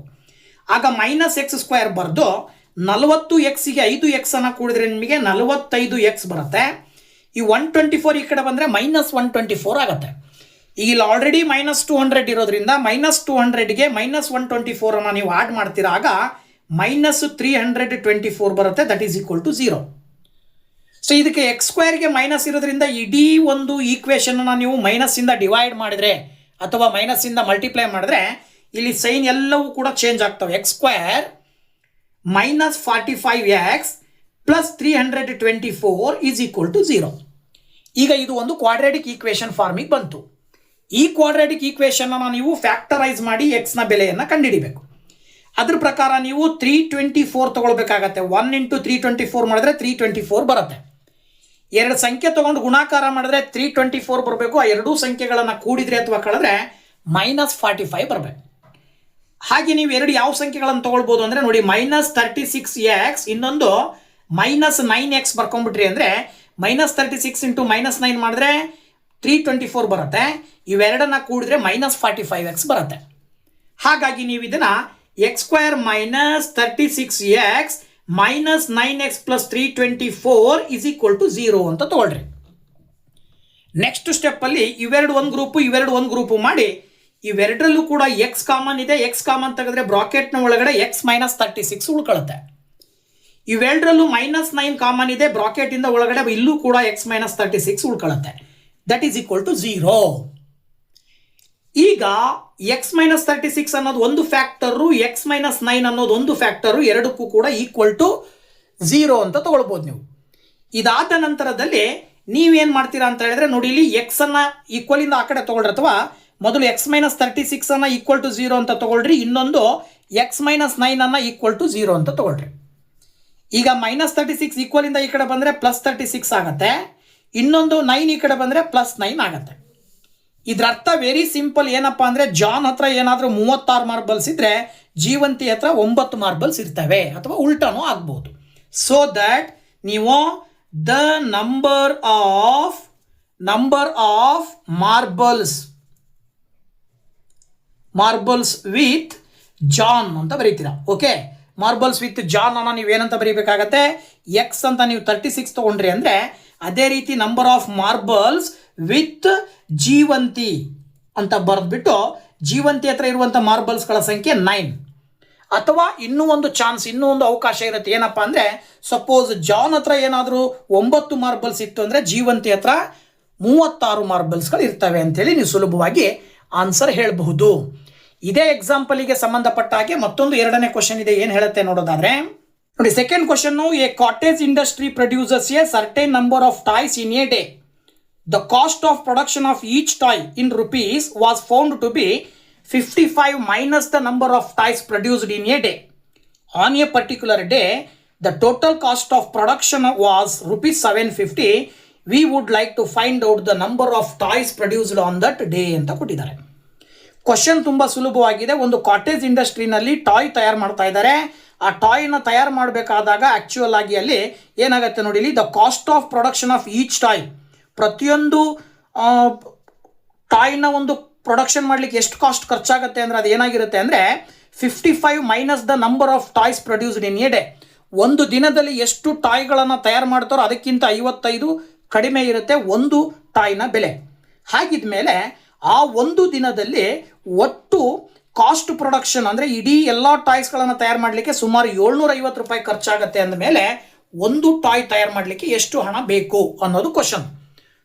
ಆಗ -x² ಬರೆದು 40xಗೆ 5x ಅನ್ನು ಕೂಡಿದ್ರೆ ನಿಮಗೆ 45x ಬರುತ್ತೆ. ಈ 124 ಈ ಕಡೆ ಬಂದರೆ -124 ಆಗುತ್ತೆ. ಈಗ ಇಲ್ಲಿ ಆಲ್ರೆಡಿ -200 ಇರೋದ್ರಿಂದ -200ಗೆ -124 ಅನ್ನು ನೀವು ಆಡ್ ಮಾಡ್ತೀರಾಗ -324 ಬರುತ್ತೆ. That is equal to 0. So ಇದಕ್ಕೆ x² ಮೈನಸ್ ಇರೋದ್ರಿಂದ ಇಡೀ ಒಂದು ಈಕ್ವೇಷನ್ನ ನೀವು ಮೈನಸ್ಸಿಂದ ಡಿವೈಡ್ ಮಾಡಿದರೆ ಅಥವಾ ಮೈನಸ್ಸಿಂದ ಮಲ್ಟಿಪ್ಲೈ ಮಾಡಿದ್ರೆ ಇಲ್ಲಿ ಸೈನ್ ಎಲ್ಲವೂ ಕೂಡ ಚೇಂಜ್ ಆಗ್ತವೆ. x² -45x plus 324 is equal to 0. ಈಗ ಇದು ಒಂದು ಕ್ವಾಡ್ರಾಟಿಕ್ ಈಕ್ವೇಷನ್ ಫಾರ್ಮಿಗೆ ಬಂತು. ಈ ಕ್ವಾಡ್ರಾಟಿಕ್ ಈಕ್ವೇಷನ್ನ ನೀವು ಫ್ಯಾಕ್ಟರೈಸ್ ಮಾಡಿ ಎಕ್ಸ್ನ ಬೆಲೆಯನ್ನು ಕಂಡುಹಿಡಿಬೇಕು. ಅದ್ರ ಪ್ರಕಾರ ನೀವು 324 ತಗೊಳ್ಬೇಕಾಗತ್ತೆ. 1 ಇಂಟು 324 ಮಾಡಿದ್ರೆ 324 ಬರುತ್ತೆ. ಎರಡು ಸಂಖ್ಯೆ ತೊಗೊಂಡು ಗುಣಾಕಾರ ಮಾಡಿದ್ರೆ 324 ಬರಬೇಕು. ಆ ಎರಡೂ ಸಂಖ್ಯೆಗಳನ್ನು ಕೂಡಿದ್ರೆ ಅಥವಾ ಕಳೆದ್ರೆ -45 ಬರಬೇಕು. ಹಾಗೆ ನೀವು ಎರಡು ಯಾವ ಸಂಖ್ಯೆಗಳನ್ನು ತೊಗೊಳ್ಬೋದು ಅಂದರೆ ನೋಡಿ, -36x ಇನ್ನೊಂದು -9x ಬರ್ಕೊಂಡ್ಬಿಟ್ರಿ ಅಂದರೆ -36 ಇಂಟು -9 ಮಾಡಿದ್ರೆ 324 ಬರುತ್ತೆ. ಇವೆರಡನ್ನ ಕೂಡಿದ್ರೆ -45x ಬರುತ್ತೆ. ಹಾಗಾಗಿ ನೀವು ಇದನ್ನು x² -36x -9x plus 324 is equal to 0 ಅಂತ ತಗೊಳ್ರಿ. ನೆಕ್ಸ್ಟ್ ಸ್ಟೆಪ್ಪಲ್ಲಿ ಇವೆರಡು ಒಂದು ಗ್ರೂಪು ಇವೆರಡು ಒಂದು ಗ್ರೂಪು ಮಾಡಿ ಇವೆರಡರಲ್ಲೂ ಕೂಡ x ಕಾಮನ್ ಇದೆ. x ಕಾಮನ್ ತೆಗೆದ್ರೆ ಬ್ರಾಕೆಟ್ನ ಒಳಗಡೆ x -36 ಉಳ್ಕೊಳ್ಳುತ್ತೆ. ಇವೆರಡರಲ್ಲೂ -9 ಕಾಮನ್ ಇದೆ. ಬ್ರಾಕೆಟಿಂದ ಒಳಗಡೆ ಇಲ್ಲೂ ಕೂಡ x -36 ಉಳ್ಕೊಳ್ಳುತ್ತೆ. That is equal to 0. ಈಗ x -36 ಅನ್ನೋದು ಒಂದು ಫ್ಯಾಕ್ಟರು, x -9 ಅನ್ನೋದು ಒಂದು ಫ್ಯಾಕ್ಟರು, ಎರಡಕ್ಕೂ ಕೂಡ ಈಕ್ವಲ್ ಟು 0 ಅಂತ ತಗೊಳ್ಬೋದು ನೀವು. ಇದಾದ ನಂತರದಲ್ಲಿ ನೀವೇನು ಮಾಡ್ತೀರಾ ಅಂತ ಹೇಳಿದ್ರೆ ನೋಡಿ, ಇಲ್ಲಿ ಎಕ್ಸ್ ಅನ್ನ ಈಕ್ವಲಿಂದ ಆ ಕಡೆ ತಗೊಳ್ರಿ, ಅಥವಾ ಮೊದಲು x -36 ಅನ್ನ ಈಕ್ವಲ್ ಟು 0 ಅಂತ ತಗೊಳ್ರಿ, ಇನ್ನೊಂದು x -9 ಅನ್ನ ಈಕ್ವಲ್ ಟು 0 ಅಂತ ತಗೊಳ್ರಿ. ಈಗ -36 ಈಕ್ವಲಿಂದ ಈ ಕಡೆ ಬಂದರೆ +36 ಆಗುತ್ತೆ, ಇನ್ನೊಂದು 9 ಈ ಕಡೆ ಬಂದರೆ +9 ಆಗುತ್ತೆ. ಇದರ ಅರ್ಥ ವೆರಿ ಸಿಂಪಲ್. ಏನಪ್ಪ ಅಂದರೆ ಜಾನ್ ಹತ್ರ ಏನಾದರೂ 36 ಮಾರ್ಬಲ್ಸ್ ಇದ್ದರೆ ಜೀವಂತಿ ಹತ್ರ 9 ಮಾರ್ಬಲ್ಸ್ ಇರ್ತವೆ, ಅಥವಾ ಉಲ್ಟಾನೂ ಆಗ್ಬೋದು. ಸೊ ದಟ್ ನೀವು the number of marbles with John ಅಂತ ಬರೀತೀರಾ. ಓಕೆ, ಮಾರ್ಬಲ್ಸ್ ವಿತ್ ಜಾನ್ ಅನ್ನ ನೀವೇನಂತ ಬರೀಬೇಕಾಗತ್ತೆ, ಎಕ್ಸ್ ಅಂತ ನೀವು 36 ತೊಗೊಂಡ್ರಿ ಅಂದರೆ ಅದೇ ರೀತಿ number of marbles with Jeevanti ಅಂತ ಬರೆದ್ಬಿಟ್ಟು ಜೀವಂತಿ ಹತ್ರ ಇರುವಂಥ ಮಾರ್ಬಲ್ಸ್ಗಳ ಸಂಖ್ಯೆ 9. ಅಥವಾ ಇನ್ನೂ ಒಂದು ಚಾನ್ಸ್, ಇನ್ನೂ ಒಂದು ಅವಕಾಶ ಇರುತ್ತೆ. ಏನಪ್ಪ ಅಂದರೆ ಸಪೋಸ್ ಜಾನ್ ಹತ್ರ ಏನಾದರೂ 9 ಮಾರ್ಬಲ್ಸ್ ಇತ್ತು ಅಂದರೆ ಜೀವಂತಿ ಹತ್ರ 36 ಮಾರ್ಬಲ್ಸ್ಗಳು ಇರ್ತವೆ ಅಂತೇಳಿ ನೀವು ಸುಲಭವಾಗಿ ಆನ್ಸರ್ ಹೇಳಬಹುದು. ಇದೇ ಎಕ್ಸಾಂಪಲಿಗೆ ಸಂಬಂಧಪಟ್ಟ ಹಾಗೆ ಮತ್ತೊಂದು ಎರಡನೇ ಕ್ವಶನ್ ಇದೆ. ಏನು ಹೇಳುತ್ತೆ ನೋಡೋದಾದ್ರೆ ನೋಡಿ, second question, A cottage industry produces A certain number of toys in a day. The cost of production of each toy in rupees was found to be 55 minus the number of toys produced in a day. On a particular day, the total cost of production was rupees 750. We would like to find out the number of toys produced on that day ಅಂತ ಕೊಟ್ಟಿದ್ದಾರೆ. ಕ್ವಶನ್ ತುಂಬ ಸುಲಭವಾಗಿದೆ. ಒಂದು ಕಾಟೇಜ್ ಇಂಡಸ್ಟ್ರಿನಲ್ಲಿ ಟಾಯ್ ತಯಾರು ಮಾಡ್ತಾ ಇದ್ದಾರೆ. ಆ ಟಾಯ್ನ ತಯಾರು ಮಾಡಬೇಕಾದಾಗ ಆ್ಯಕ್ಚುಯಲ್ ಆಗಿ ಅಲ್ಲಿ ಏನಾಗುತ್ತೆ ನೋಡಿ, ಇಲ್ಲಿ the cost of production of each toy, ಪ್ರತಿಯೊಂದು ಟಾಯ್ನ ಒಂದು ಪ್ರೊಡಕ್ಷನ್ ಮಾಡಲಿಕ್ಕೆ ಎಷ್ಟು ಕಾಸ್ಟ್ ಖರ್ಚಾಗುತ್ತೆ ಅಂದರೆ ಅದು ಏನಾಗಿರುತ್ತೆ ಅಂದರೆ 55 minus the number of toys produced in a day. ಒಂದು ದಿನದಲ್ಲಿ ಎಷ್ಟು ಟಾಯ್ಗಳನ್ನು ತಯಾರು ಮಾಡ್ತಾರೋ ಅದಕ್ಕಿಂತ 55 ಕಡಿಮೆ ಇರುತ್ತೆ ಒಂದು ಟಾಯ್ನ ಬೆಲೆ. ಹಾಗಿದ್ಮೇಲೆ ಆ ಒಂದು ದಿನದಲ್ಲಿ ಒಟ್ಟು ಕಾಸ್ಟ್ ಪ್ರೊಡಕ್ಷನ್ ಅಂದರೆ ಇಡೀ ಎಲ್ಲ ಟಾಯ್ಸ್ಗಳನ್ನು ತಯಾರು ಮಾಡಲಿಕ್ಕೆ ಸುಮಾರು 750 ರೂಪಾಯಿ ಖರ್ಚಾಗುತ್ತೆ ಅಂದಮೇಲೆ ಒಂದು ಟಾಯ್ ತಯಾರು ಮಾಡಲಿಕ್ಕೆ ಎಷ್ಟು ಹಣ ಬೇಕು ಅನ್ನೋದು ಕ್ವಶನ್.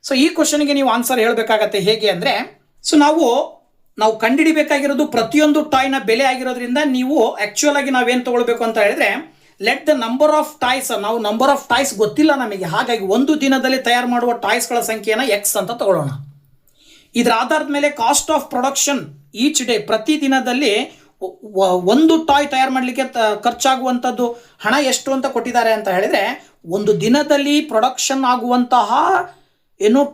ಸೊ ಈ ಕ್ವಶನ್ಗೆ ನೀವು ಆನ್ಸರ್ ಹೇಳಬೇಕಾಗತ್ತೆ. ಹೇಗೆ ಅಂದರೆ, ಸೊ ನಾವು ಕಂಡುಹಿಡಿಬೇಕಾಗಿರೋದು ಪ್ರತಿಯೊಂದು ಟಾಯ್ನ ಬೆಲೆ ಆಗಿರೋದ್ರಿಂದ ನೀವು ಆ್ಯಕ್ಚುಯಲ್ ಆಗಿ ನಾವೇನು ತೊಗೊಳ್ಬೇಕು ಅಂತ ಹೇಳಿದ್ರೆ, let the number of toys, ನಾವು ನಂಬರ್ ಆಫ್ ಟಾಯ್ಸ್ ಗೊತ್ತಿಲ್ಲ ನಮಗೆ, ಹಾಗಾಗಿ ಒಂದು ದಿನದಲ್ಲಿ ತಯಾರು ಮಾಡುವ ಟಾಯ್ಸ್ಗಳ ಸಂಖ್ಯೆಯನ್ನು ಎಕ್ಸ್ ಅಂತ ತಗೊಳ್ಳೋಣ. ಇದರ ಆಧಾರದ ಮೇಲೆ cost of production each day, ಪ್ರತಿ ದಿನದಲ್ಲಿ ಒಂದು ಟಾಯ್ ತಯಾರು ಮಾಡಲಿಕ್ಕೆ ಖರ್ಚಾಗುವಂಥದ್ದು ಹಣ ಎಷ್ಟು ಅಂತ ಕೊಟ್ಟಿದ್ದಾರೆ ಅಂತ ಹೇಳಿದರೆ, ಒಂದು ದಿನದಲ್ಲಿ ಪ್ರೊಡಕ್ಷನ್ ಆಗುವಂತಹ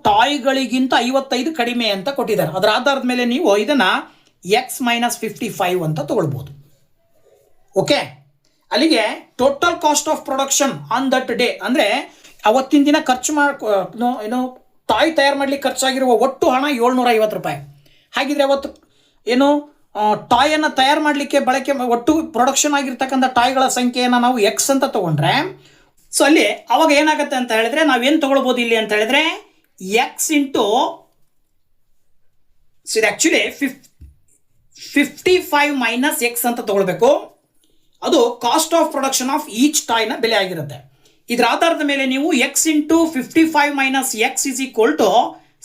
ಟಾಯ್ಗಳಿಗಿಂತ 55 ಕಡಿಮೆ ಅಂತ ಕೊಟ್ಟಿದ್ದಾರೆ. ಅದರ ಆಧಾರದ ಮೇಲೆ ನೀವು ಇದನ್ನು ಎಕ್ಸ್ ಮೈನಸ್ 55 ಅಂತ ತಗೊಳ್ಬೋದು. ಓಕೆ, ಅಲ್ಲಿಗೆ total cost of production on that day ಅಂದರೆ ಅವತ್ತಿನ ದಿನ ಖರ್ಚು ಟಾಯ್ ತಯಾರು ಮಾಡಲಿಕ್ಕೆ ಖರ್ಚಾಗಿರುವ ಒಟ್ಟು ಹಣ 750 ರೂಪಾಯಿ. ಹಾಗಿದ್ರೆ ಅವತ್ತು ಟಾಯನ್ನು ತಯಾರು ಮಾಡಲಿಕ್ಕೆ ಒಟ್ಟು ಪ್ರೊಡಕ್ಷನ್ ಆಗಿರ್ತಕ್ಕಂಥ ಟಾಯ್ಗಳ ಸಂಖ್ಯೆಯನ್ನು ನಾವು ಎಕ್ಸ್ ಅಂತ ತಗೊಂಡ್ರೆ, ಸೊ ಅಲ್ಲಿ ಅವಾಗ ಏನಾಗುತ್ತೆ ಅಂತ ಹೇಳಿದ್ರೆ ನಾವೇನು ತಗೊಳ್ಬೋದು ಇಲ್ಲಿ ಅಂತ ಹೇಳಿದ್ರೆ ಎಕ್ಸ್ ಇಂಟು, ಸೊ ಇದು ಆ್ಯಕ್ಚುಲಿ 55 ಮೈನಸ್ ಎಕ್ಸ್ ಅಂತ ತಗೊಳ್ಬೇಕು. ಅದು cost of production of each ಟಾಯ್ನ ಬೆಲೆ ಆಗಿರುತ್ತೆ. ಇದರ ಆಧಾರದ ಮೇಲೆ ನೀವು x into 55 minus x is equal to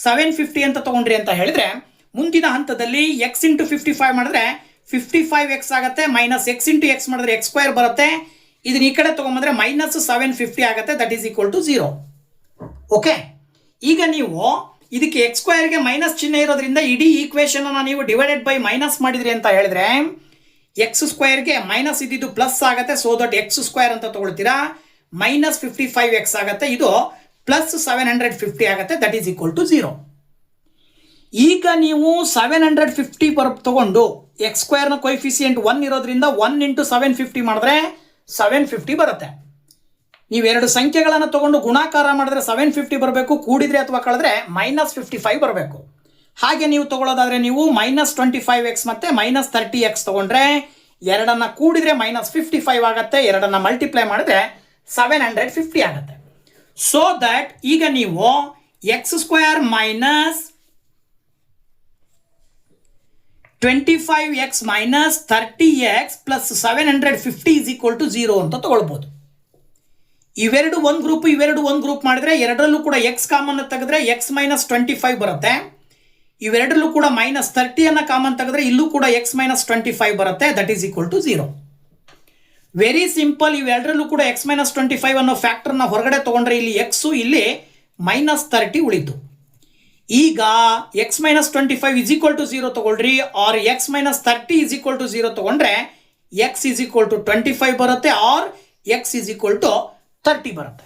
750 ಅಂತ ತಗೊಂಡ್ರಿ ಅಂತ ಹೇಳಿದ್ರೆ, ಮುಂದಿನ ಹಂತದಲ್ಲಿ ಎಕ್ಸ್ ಇಂಟು 55 ಮಾಡಿದ್ರೆ 55 ಎಕ್ಸ್ ಆಗುತ್ತೆ, ಮೈನಸ್ ಎಕ್ಸ್ ಇಂಟು ಎಕ್ಸ್ ಮಾಡಿದ್ರೆ ಎಕ್ಸ್ ಸ್ಕ್ವೇರ್ ಬರುತ್ತೆ. ಇದನ್ನ ಈ ಕಡೆ ತೊಗೊಂಬಂದ್ರೆ ಮೈನಸ್ 750 ಆಗುತ್ತೆ, that is equal to 0. Okay, ಈಗ ನೀವು ಇದಕ್ಕೆ ಎಕ್ಸ್ ಸ್ಕ್ವೇರ್ಗೆ ಮೈನಸ್ ಚಿಹ್ನೆ ಇರೋದ್ರಿಂದ ಇಡೀ ಈಕ್ವೇಶನ್ ಅನ್ನು ನೀವು ಡಿವೈಡೆಡ್ ಬೈ ಮೈನಸ್ ಮಾಡಿದ್ರಿ ಅಂತ ಹೇಳಿದ್ರೆ ಎಕ್ಸ್ ಸ್ಕ್ವೇರ್ಗೆ ಮೈನಸ್ ಇದ್ದಿದ್ದು ಪ್ಲಸ್ ಆಗುತ್ತೆ, ಸೊ ದಟ್ ಎಕ್ಸ್ ಸ್ಕ್ವೇರ್ ಅಂತ ತಗೊಳ್ತೀರಾ, ಮೈನಸ್ 55 ಎಕ್ಸ್ ಆಗುತ್ತೆ, ಇದು ಪ್ಲಸ್ 750 ಆಗುತ್ತೆ, ದಟ್ ಈಸ್ ಈಕ್ವಲ್ ಟು 0. ಈಗ ನೀವು 750 ತಗೊಂಡು ಎಕ್ಸ್ ಸ್ಕ್ವೇರ್ನ ಕೊಯಿಫಿಸಿಯೆಂಟ್ 1 ಇರೋದ್ರಿಂದ 1 ಇಂಟು 750 ಮಾಡಿದ್ರೆ 750 ಬರುತ್ತೆ. ನೀವು ಎರಡು ಸಂಖ್ಯೆಗಳನ್ನು ತಗೊಂಡು ಗುಣಾಕಾರ ಮಾಡಿದ್ರೆ 750 ಬರಬೇಕು, ಕೂಡಿದ್ರೆ ಅಥವಾ ಕಳೆದ್ರೆ ಮೈನಸ್ 55 ಬರಬೇಕು. ಹಾಗೆ ನೀವು ತಗೊಳ್ಳೋದಾದ್ರೆ ನೀವು ಮೈನಸ್ 25 ಎಕ್ಸ್ ಮತ್ತು ಮೈನಸ್ 30 ಎಕ್ಸ್ ತಗೊಂಡ್ರೆ ಎರಡನ್ನ ಕೂಡಿದ್ರೆ ಮೈನಸ್ 55 ಆಗುತ್ತೆ, ಎರಡನ್ನ ಮಲ್ಟಿಪ್ಲೈ ಮಾಡಿದ್ರೆ 750 ಆಗುತ್ತೆ. ಸೊ ದಟ್ ಈಗ ನೀವು x square minus 25x minus 30x plus 750 is equal to 0 ಅಂತ ತಗೊಳ್ಬೋದು. ಇವೆರಡು ಒಂದು ಗ್ರೂಪ್, ಇವೆರಡು ಒಂದು ಗ್ರೂಪ್ ಮಾಡಿದ್ರೆ ಎರಡರಲ್ಲೂ ಕೂಡ ಎಕ್ಸ್ ಕಾಮನ್ ತೆಗೆದ್ರೆ ಎಕ್ಸ್ ಮೈನಸ್ 25 ಬರುತ್ತೆ. ಇವೆರಡರಲ್ಲೂ ಕೂಡ ಮೈನಸ್ 30 ಕಾಮನ್ ತೆಗೆದ್ರೆ ಇಲ್ಲೂ ಕೂಡ ಎಕ್ಸ್ ಮೈನಸ್ 25 ಬರುತ್ತೆ, that is equal to 0. Very simple. ಇವೆರಡರಲ್ಲೂ ಕೂಡ ಎಕ್ಸ್ ಮೈನಸ್ 25 ಅನ್ನೋ ಫ್ಯಾಕ್ಟರ್ನ ಹೊರಗಡೆ ತಗೊಂಡ್ರೆ ಇಲ್ಲಿ ಎಕ್ಸು, ಇಲ್ಲಿ ಮೈನಸ್ 30 ಉಳಿತು. ಈಗ x minus 25 is equal to 0 ತಗೊಳ್ರಿ, or x minus 30 is equal to 0 ತಗೊಂಡ್ರೆ ಎಕ್ಸ್ ಇಸ್ ಈಕ್ವಲ್ ಟು 25 ಬರುತ್ತೆ, or x is equal to 30 ಬರುತ್ತೆ.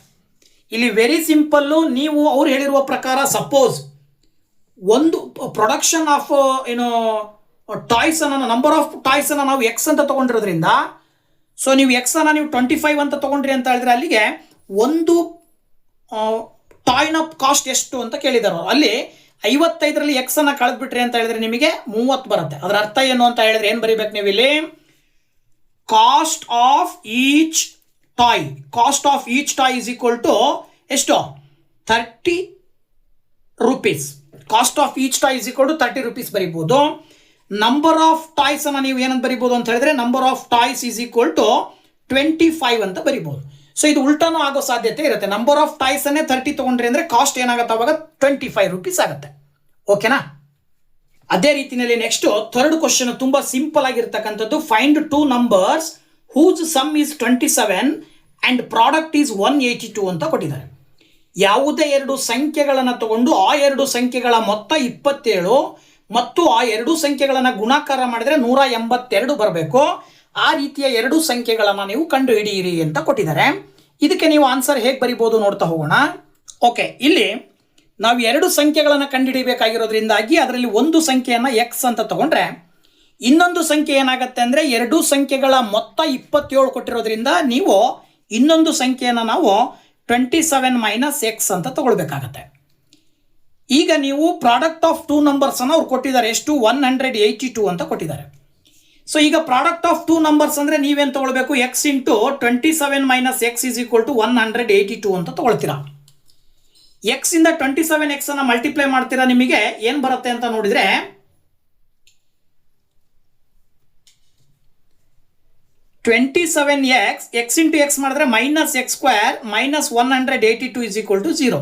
ಇಲ್ಲಿ ವೆರಿ ಸಿಂಪಲ್ಲು. ನೀವು ಅವ್ರು ಹೇಳಿರುವ ಪ್ರಕಾರ ಸಪೋಸ್ ಒಂದು ಪ್ರೊಡಕ್ಷನ್ ಆಫ್ ಟಾಯ್ಸ್ ಅನ್ನು, ನಂಬರ್ ಆಫ್ ಟಾಯ್ಸ್ ಅನ್ನು ನಾವು ಎಕ್ಸ್ ಅಂತ ತಗೊಂಡಿರೋದ್ರಿಂದ, ಸೊ ನೀವು ಎಕ್ಸ್ ಅನ್ನು ನೀವು 25 ಅಂತ ತಗೊಂಡ್ರಿ ಅಂತ ಹೇಳಿದ್ರೆ ಅಲ್ಲಿಗೆ ಒಂದು ಟಾಯ್ನ ಕಾಸ್ಟ್ ಎಷ್ಟು ಅಂತ ಕೇಳಿದಾರೆ. ಅಲ್ಲಿ 55ರಲ್ಲಿ ಎಕ್ಸ್ ಅನ್ನ ಕಳೆದ್ಬಿಟ್ರಿ ಅಂತ ಹೇಳಿದ್ರೆ ನಿಮಗೆ 30 ಬರುತ್ತೆ. ಅದರ ಅರ್ಥ ಏನು ಅಂತ ಹೇಳಿದ್ರೆ ಏನು ಬರೀಬೇಕು ನೀವು ಇಲ್ಲಿ, cost of each toy, cost of each toy is equal to ಎಷ್ಟು, 30 rupees. Cost of each toy is equal to 30 rupees ಬರೀಬಹುದು. ನಂಬರ್ ಆಫ್ ಟಾಯ್ಸ್ ಅನ್ನ ನೀವು ಏನಂತ ಬರೀಬಹುದು ಅಂತ ಹೇಳಿದ್ರೆ, number of toys is equal to 25 ಅಂತ ಬರೀಬಹುದು. ಸೊ ಇದು ಉಲ್ಟಾನೂ ಆಗೋ ಸಾಧ್ಯತೆ ಇರುತ್ತೆ. ನಂಬರ್ ಆಫ್ ಟಾಯ್ಸ್ ಅನ್ನೇ 30 ತಗೊಂಡ್ರಿ ಅಂದ್ರೆ ಕಾಸ್ಟ್ ಏನಾಗುತ್ತೆ ಅವಾಗ 25 ರೂಪೀಸ್ ಆಗುತ್ತೆ. ಓಕೆನಾ? ಅದೇ ರೀತಿಯಲ್ಲಿ ನೆಕ್ಸ್ಟ್ ಥರ್ಡ್ ಕ್ವಶನ್ ತುಂಬಾ ಸಿಂಪಲ್ ಆಗಿರ್ತಕ್ಕಂಥದ್ದು. Find 2 numbers whose sum is 27 and product is 182 ಅಂತ ಕೊಟ್ಟಿದ್ದಾರೆ. ಯಾವುದೇ ಎರಡು ಸಂಖ್ಯೆಗಳನ್ನು ತಗೊಂಡು ಆ ಎರಡು ಸಂಖ್ಯೆಗಳ ಮೊತ್ತ 27 ಮತ್ತು ಆ ಎರಡು ಸಂಖ್ಯೆಗಳನ್ನು ಗುಣಾಕಾರ ಮಾಡಿದ್ರೆ 182 ಬರಬೇಕು. ಆ ರೀತಿಯ ಎರಡು ಸಂಖ್ಯೆಗಳನ್ನು ನೀವು ಕಂಡು ಹಿಡಿಯಿರಿ ಅಂತ ಕೊಟ್ಟಿದ್ದಾರೆ. ಇದಕ್ಕೆ ನೀವು ಆನ್ಸರ್ ಹೇಗೆ ಬರಿಬೋದು ನೋಡ್ತಾ ಹೋಗೋಣ. ಓಕೆ, ಇಲ್ಲಿ ನಾವು ಎರಡು ಸಂಖ್ಯೆಗಳನ್ನು ಕಂಡುಹಿಡಿಯಬೇಕಾಗಿರೋದ್ರಿಂದಾಗಿ ಅದರಲ್ಲಿ ಒಂದು ಸಂಖ್ಯೆಯನ್ನು ಎಕ್ಸ್ ಅಂತ ತಗೊಂಡ್ರೆ ಇನ್ನೊಂದು ಸಂಖ್ಯೆ ಏನಾಗುತ್ತೆ ಅಂದರೆ ಎರಡು ಸಂಖ್ಯೆಗಳ ಮೊತ್ತ 27 ಕೊಟ್ಟಿರೋದ್ರಿಂದ ನೀವು ಇನ್ನೊಂದು ಸಂಖ್ಯೆಯನ್ನು ನಾವು 27 ಮೈನಸ್ ಎಕ್ಸ್ ಅಂತ ತಗೊಳ್ಬೇಕಾಗತ್ತೆ. ಈಗ ನೀವು ಪ್ರಾಡಕ್ಟ್ ಆಫ್ ಟೂ ನಂಬರ್ಸನ್ನು ಅವ್ರು ಕೊಟ್ಟಿದ್ದಾರೆ. ಎಷ್ಟು? 182 ಅಂತ ಕೊಟ್ಟಿದ್ದಾರೆ. ಸೊ ಈಗ ಪ್ರಾಡಕ್ಟ್ ಆಫ್ ಟೂ ನಂಬರ್ಸ್ ಅಂದರೆ ನೀವೇನು ತೊಗೊಳ್ಬೇಕು? X into 27 minus x is equal to 182 ಅಂತ ತೊಗೊಳ್ತೀರಾ. ಎಕ್ಸ್ ಇಂದ 27x ಅನ್ನು ಮಲ್ಟಿಪ್ಲೈ ಮಾಡ್ತೀರಾ, ನಿಮಗೆ ಏನು ಬರುತ್ತೆ ಅಂತ ನೋಡಿದರೆ 27x ಎಕ್ಸ್ ಇಂಟು ಎಕ್ಸ್ ಮಾಡಿದ್ರೆ minus x square minus 182 is equal to 0.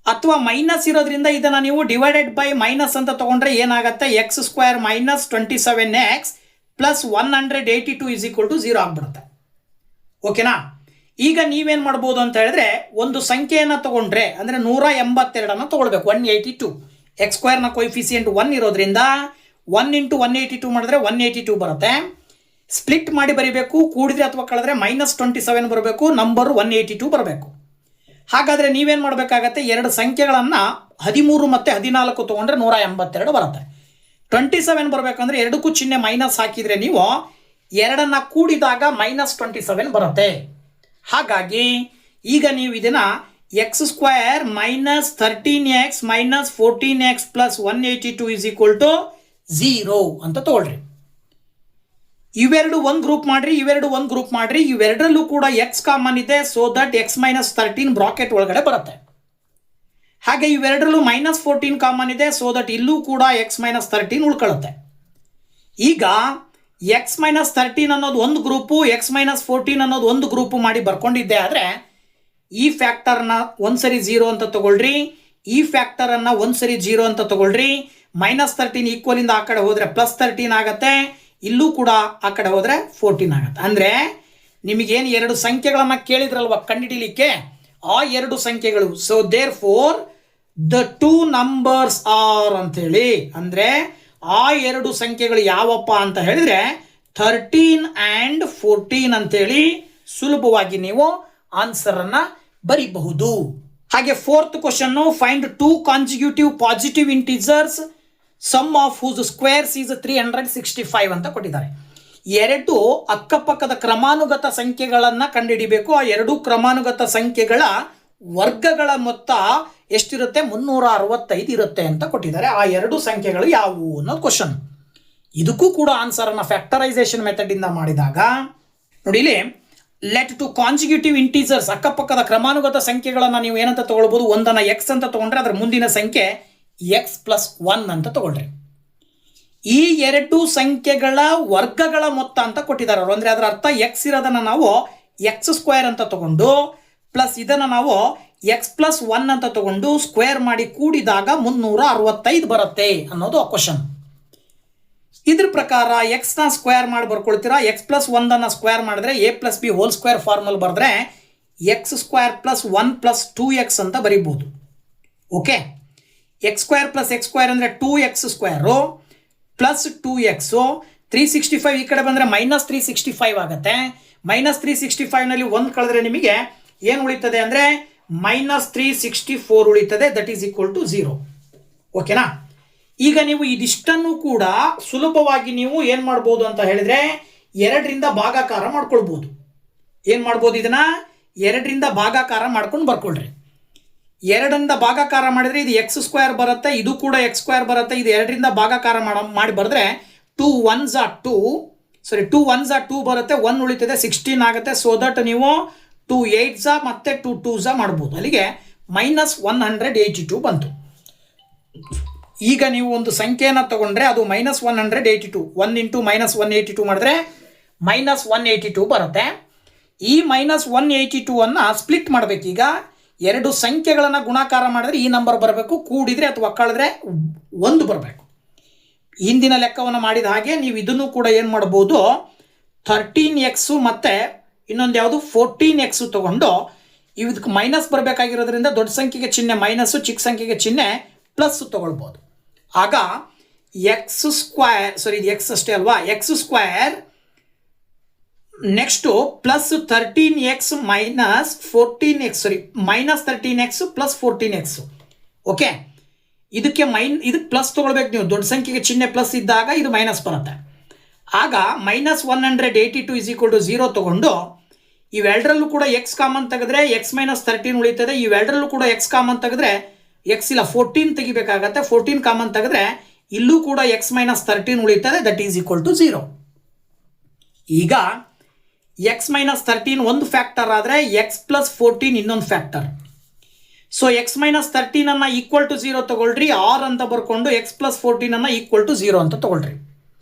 ಅಥವಾ ಮೈನಸ್ ಇರೋದ್ರಿಂದ ಇದನ್ನು ನೀವು ಡಿವೈಡೆಡ್ ಬೈ ಮೈನಸ್ ಅಂತ ತೊಗೊಂಡ್ರೆ ಏನಾಗುತ್ತೆ? X square minus 27x plus 182 is equal to 0 ಆಗ್ಬಿಡುತ್ತೆ. ಓಕೆನಾ? ಈಗ ನೀವೇನು ಮಾಡ್ಬೋದು ಅಂತ ಹೇಳಿದ್ರೆ ಒಂದು ಸಂಖ್ಯೆಯನ್ನು ತಗೊಂಡ್ರೆ ಅಂದರೆ 182 ತೊಗೊಳ್ಬೇಕು. 182 ಎಕ್ಸ್ ಸ್ಕ್ವೇರ್ನ ಕೊಯಿಫಿಸಿಯೆಂಟ್ 1 ಇರೋದ್ರಿಂದ 1 ಇಂಟು 182 ಮಾಡಿದ್ರೆ 182 ಬರುತ್ತೆ. ಸ್ಪ್ಲಿಟ್ ಮಾಡಿ ಬರೀಬೇಕು, ಕೂಡಿದ್ರೆ ಅಥವಾ ಕಳೆದ್ರೆ ಮೈನಸ್ 27 ಬರಬೇಕು, ನಂಬರು 182 ಬರಬೇಕು. ಹಾಗಾದರೆ ನೀವೇನು ಮಾಡಬೇಕಾಗತ್ತೆ? ಎರಡು ಸಂಖ್ಯೆಗಳನ್ನು 13 ಮತ್ತು 14 ತೊಗೊಂಡ್ರೆ 182 ಬರುತ್ತೆ. 27 ಬರಬೇಕಂದ್ರೆ ಎರಡಕ್ಕೂ ಚಿಹ್ನೆ ಮೈನಸ್ ಹಾಕಿದರೆ ನೀವು ಎರಡನ್ನು ಕೂಡಿದಾಗ ಮೈನಸ್ 27 ಬರುತ್ತೆ. ಹಾಗಾಗಿ ಈಗ ನೀವು ಇದನ್ನು x square minus 13x minus 14x plus 182 is equal to 0 ಅಂತ ತಗೊಳ್ರಿ. ಇವೆರಡು ಒಂದು ಗ್ರೂಪ್ ಮಾಡ್ರಿ, ಇವೆರಡು ಒಂದು ಗ್ರೂಪ್ ಮಾಡ್ರಿ. ಇವೆರಡರಲ್ಲೂ ಕೂಡ ಎಕ್ಸ್ ಕಾಮನ್ ಇದೆ, so that X minus 13 bracket ಒಳಗಡೆ ಬರುತ್ತೆ. ಹಾಗೆ ಇವೆರಡರಲ್ಲೂ ಮೈನಸ್ 14 ಕಾಮನ್ ಇದೆ, ಸೊ ದಟ್ ಇಲ್ಲೂ ಕೂಡ ಎಕ್ಸ್ ಮೈನಸ್ 13 ಉಳ್ಕೊಳ್ಳುತ್ತೆ. ಈಗ ಎಕ್ಸ್ ಮೈನಸ್ 13 ಅನ್ನೋದು ಒಂದು ಗ್ರೂಪು, ಎಕ್ಸ್ ಮೈನಸ್ 14 ಅನ್ನೋದು ಒಂದು ಗ್ರೂಪು ಮಾಡಿ ಬರ್ಕೊಂಡಿದ್ದೆ. ಆದರೆ ಈ ಫ್ಯಾಕ್ಟರ್ನ ಒಂದ್ಸರಿ 0 ಅಂತ ತಗೊಳ್ರಿ, ಈ ಫ್ಯಾಕ್ಟರನ್ನು ಒಂದ್ಸರಿ 0 ಅಂತ ತಗೊಳ್ರಿ. ಮೈನಸ್ 13 ಈಕ್ವಲಿಂದ ಆ ಕಡೆ ಹೋದರೆ ಪ್ಲಸ್ 13 ಆಗುತ್ತೆ, ಇಲ್ಲೂ ಕೂಡ ಆ ಕಡೆ ಹೋದರೆ 14 ಆಗುತ್ತೆ. ಅಂದರೆ ನಿಮಗೇನು ಎರಡು ಸಂಖ್ಯೆಗಳನ್ನು ಕೇಳಿದ್ರಲ್ವ ಕಂಡುಹಿಡಿಲಿಕ್ಕೆ, ಆ ಎರಡು ಸಂಖ್ಯೆಗಳು. So therefore the two numbers are ಅಂಥೇಳಿ, ಅಂದರೆ ಆ ಎರಡು ಸಂಖ್ಯೆಗಳು ಯಾವಪ್ಪ ಅಂತ ಹೇಳಿದರೆ 13 ಆ್ಯಂಡ್ 14 ಅಂತೇಳಿ ಸುಲಭವಾಗಿ ನೀವು ಆನ್ಸರನ್ನು ಬರೀಬಹುದು. ಹಾಗೆ fourth question, find two consecutive positive integers sum of whose squares is 365 ಅಂತ ಕೊಟ್ಟಿದ್ದಾರೆ. ಎರಡು ಅಕ್ಕಪಕ್ಕದ ಕ್ರಮಾನುಗತ ಸಂಖ್ಯೆಗಳನ್ನು ಕಂಡುಹಿಡಿಬೇಕು. ಆ ಎರಡು ಕ್ರಮಾನುಗತ ಸಂಖ್ಯೆಗಳ ವರ್ಗಗಳ ಮೊತ್ತ ಎಷ್ಟಿರುತ್ತೆ? 365 ಇರುತ್ತೆ ಅಂತ ಕೊಟ್ಟಿದ್ದಾರೆ. ಆ ಎರಡು ಸಂಖ್ಯೆಗಳು ಯಾವುವು ಅನ್ನೋದು ಕ್ವಶನ್. ಇದಕ್ಕೂ ಕೂಡ ಆನ್ಸರನ್ನು ಫ್ಯಾಕ್ಟರೈಸೇಷನ್ ಮೆಥಡಿಂದ ಮಾಡಿದಾಗ ನೋಡಿ, ಇಲ್ಲಿ ಲೆಟ್ ಟು ಕಾನ್ಸಿಕ್ಯೂಟಿವ್ ಇಂಟೀಜರ್ಸ್, ಅಕ್ಕಪಕ್ಕದ ಕ್ರಮಾನುಗತ ಸಂಖ್ಯೆಗಳನ್ನು ನೀವು ಏನಂತ ತಗೊಳ್ಬೋದು? ಒಂದನ್ನು ಎಕ್ಸ್ ಅಂತ ತಗೊಂಡ್ರೆ ಅದರ ಮುಂದಿನ ಸಂಖ್ಯೆ ಎಕ್ಸ್ ಪ್ಲಸ್ 1 ಅಂತ ತಗೊಳ್ರಿ. ಈ ಎರಡು ಸಂಖ್ಯೆಗಳ ವರ್ಗಗಳ ಮೊತ್ತ ಅಂತ ಕೊಟ್ಟಿದ್ದಾರೆ ಅವರು. ಅಂದರೆ ಅದರ ಅರ್ಥ ಎಕ್ಸ್ ಇರೋದನ್ನು ನಾವು ಎಕ್ಸ್ ಸ್ಕ್ವೇರ್ ಅಂತ ತಗೊಂಡು ಪ್ಲಸ್ ಇದನ್ನು ನಾವು ಎಕ್ಸ್ ಪ್ಲಸ್ 1 ಅಂತ ತಗೊಂಡು ಸ್ಕ್ವೇರ್ ಮಾಡಿ ಕೂಡಿದಾಗ 365 ಬರುತ್ತೆ ಅನ್ನೋದು ಆ ಕ್ವಶನ್. ಇದ್ರ ಪ್ರಕಾರ ಎಕ್ಸ್ನ ಸ್ಕ್ವೇರ್ ಮಾಡಿ ಬರ್ಕೊಳ್ತೀರಾ. ಎಕ್ಸ್ ಪ್ಲಸ್ 1 ಸ್ಕ್ವೇರ್ ಮಾಡಿದ್ರೆ a plus b whole square formula ಬರೆದ್ರೆ x square plus 1 plus 2x ಅಂತ ಬರೀಬೋದು. Okay, x square plus x square ಅಂದರೆ 2x ಸ್ಕ್ವೇರು ಪ್ಲಸ್ 2x. 365 ಈ ಕಡೆ ಬಂದರೆ ಮೈನಸ್ 365 ಆಗುತ್ತೆ. ಮೈನಸ್ 365ನಲ್ಲಿ 1 ಕಳೆದ್ರೆ ನಿಮಗೆ ಏನು ಉಳಿತದೆ ಅಂದರೆ ಮೈನಸ್ 364 ಉಳಿತದೆ. That is equal to 0. ಓಕೆನಾ? ಈಗ ನೀವು ಇದಿಷ್ಟನ್ನು ಕೂಡ ಸುಲಭವಾಗಿ ನೀವು ಏನು ಮಾಡ್ಬೋದು ಅಂತ ಹೇಳಿದರೆ 2ರಿಂದ ಭಾಗಾಕಾರ ಮಾಡ್ಕೊಳ್ಬೋದು. ಏನು ಮಾಡ್ಬೋದು? ಇದನ್ನು 2ರಿಂದ ಭಾಗಾಕಾರ ಮಾಡ್ಕೊಂಡು ಬರ್ಕೊಳ್ರಿ. 2ರಿಂದ ಭಾಗಾಕಾರ ಮಾಡಿದರೆ ಇದು ಎಕ್ಸ್ ಸ್ಕ್ವೇರ್ ಬರುತ್ತೆ, ಇದು ಕೂಡ ಎಕ್ಸ್ ಸ್ಕ್ವೇರ್ ಬರುತ್ತೆ. ಇದು 2ರಿಂದ ಭಾಗಾಕಾರ ಮಾಡಿ ಬರೆದ್ರೆ 2 1s are 2 ಬರುತ್ತೆ, 1 ಉಳಿತದೆ, 16 ಆಗುತ್ತೆ. ಸೊ ದಟ್ ನೀವು 2 8s ಮತ್ತು 2 2s ಮಾಡ್ಬೋದು. ಅಲ್ಲಿಗೆ ಮೈನಸ್ 182 ಬಂತು. ಈಗ ನೀವು ಒಂದು ಸಂಖ್ಯೆಯನ್ನು ತಗೊಂಡ್ರೆ ಅದು ಮೈನಸ್ 182, 1 ಇಂಟು ಮೈನಸ್ 182 ಮಾಡಿದ್ರೆ ಮೈನಸ್ 182 ಬರುತ್ತೆ. ಈ ಮೈನಸ್ 182 ಸ್ಪ್ಲಿಟ್ ಮಾಡಬೇಕೀಗ. ಎರಡು ಸಂಖ್ಯೆಗಳನ್ನು ಗುಣಾಕಾರ ಮಾಡಿದ್ರೆ ಈ ನಂಬರ್ ಬರಬೇಕು, ಕೂಡಿದರೆ ಅಥವಾ ಕಳೆದ್ರೆ 1 ಬರಬೇಕು. ಹಿಂದಿನ ಲೆಕ್ಕವನ್ನು ಮಾಡಿದ ಹಾಗೆ ನೀವು ಇದನ್ನು ಕೂಡ ಏನು ಮಾಡ್ಬೋದು? 13x ಮತ್ತು ಇನ್ನೊಂದು ಯಾವುದು 14x ತಗೊಂಡು ಇದಕ್ಕೆ ಮೈನಸ್ ಬರಬೇಕಾಗಿರೋದ್ರಿಂದ ದೊಡ್ಡ ಸಂಖ್ಯೆಗೆ ಚಿಹ್ನೆ ಮೈನಸ್ಸು, ಚಿಕ್ಕ ಸಂಖ್ಯೆಗೆ ಚಿಹ್ನೆ ಪ್ಲಸ್ ತಗೊಳ್ಬೋದು. ಆಗ ಎಕ್ಸ್ ಸ್ಕ್ವೇರ್, ಇದು ಎಕ್ಸ್ ಅಷ್ಟೇ ಅಲ್ವಾ, X square next plus 13x minus 14x, minus 13x plus 14x. Okay, ಇದಕ್ಕೆ ಇದಕ್ಕೆ ಪ್ಲಸ್ ತೊಗೊಳ್ಬೇಕು ನೀವು. ದೊಡ್ಡ ಸಂಖ್ಯೆಗೆ ಚಿಹ್ನೆ ಪ್ಲಸ್ ಇದ್ದಾಗ ಇದು ಮೈನಸ್ ಬರುತ್ತೆ. ಆಗ ಮೈನಸ್ 182 ಇಸ್ ಈಕ್ವಲ್ ಟು 0 ತೊಗೊಂಡು ಇವೆರಡರಲ್ಲೂ ಕೂಡ ಎಕ್ಸ್ ಕಾಮನ್ ತೆಗೆದ್ರೆ ಎಕ್ಸ್ ಮೈನಸ್ 13 ಉಳಿತದೆ. ಇವೆರಡರಲ್ಲೂ ಕೂಡ ಎಕ್ಸ್ ಕಾಮನ್ ತೆಗೆದ್ರೆ ಎಕ್ಸ್ ಇಲ್ಲ 14 ತೆಗಿಬೇಕಾಗತ್ತೆ. 14 ಕಾಮನ್ ತೆಗೆದ್ರೆ ಇಲ್ಲೂ ಕೂಡ ಎಕ್ಸ್ ಮೈನಸ್ 13 ಉಳಿತದೆ, ದಟ್ ಈಸ್ ಈಕ್ವಲ್ ಟು 0. ಈಗ ಎಕ್ಸ್ ಮೈನಸ್ 13 ಒಂದು ಫ್ಯಾಕ್ಟರ್ ಆದರೆ ಎಕ್ಸ್ ಪ್ಲಸ್ 14 ಇನ್ನೊಂದು ಫ್ಯಾಕ್ಟರ್. ಸೊ ಎಕ್ಸ್ ಮೈನಸ್ 13 ಅನ್ನ ಈಕ್ವಲ್ ಟು 0 ತಗೊಳ್ರಿ, ಆರ್ ಅಂತ ಬರ್ಕೊಂಡು ಎಕ್ಸ್ ಪ್ಲಸ್ 14 ಅನ್ನ ಈಕ್ವಲ್ ಟು 0 ಅಂತ ತಗೊಳ್ರಿ.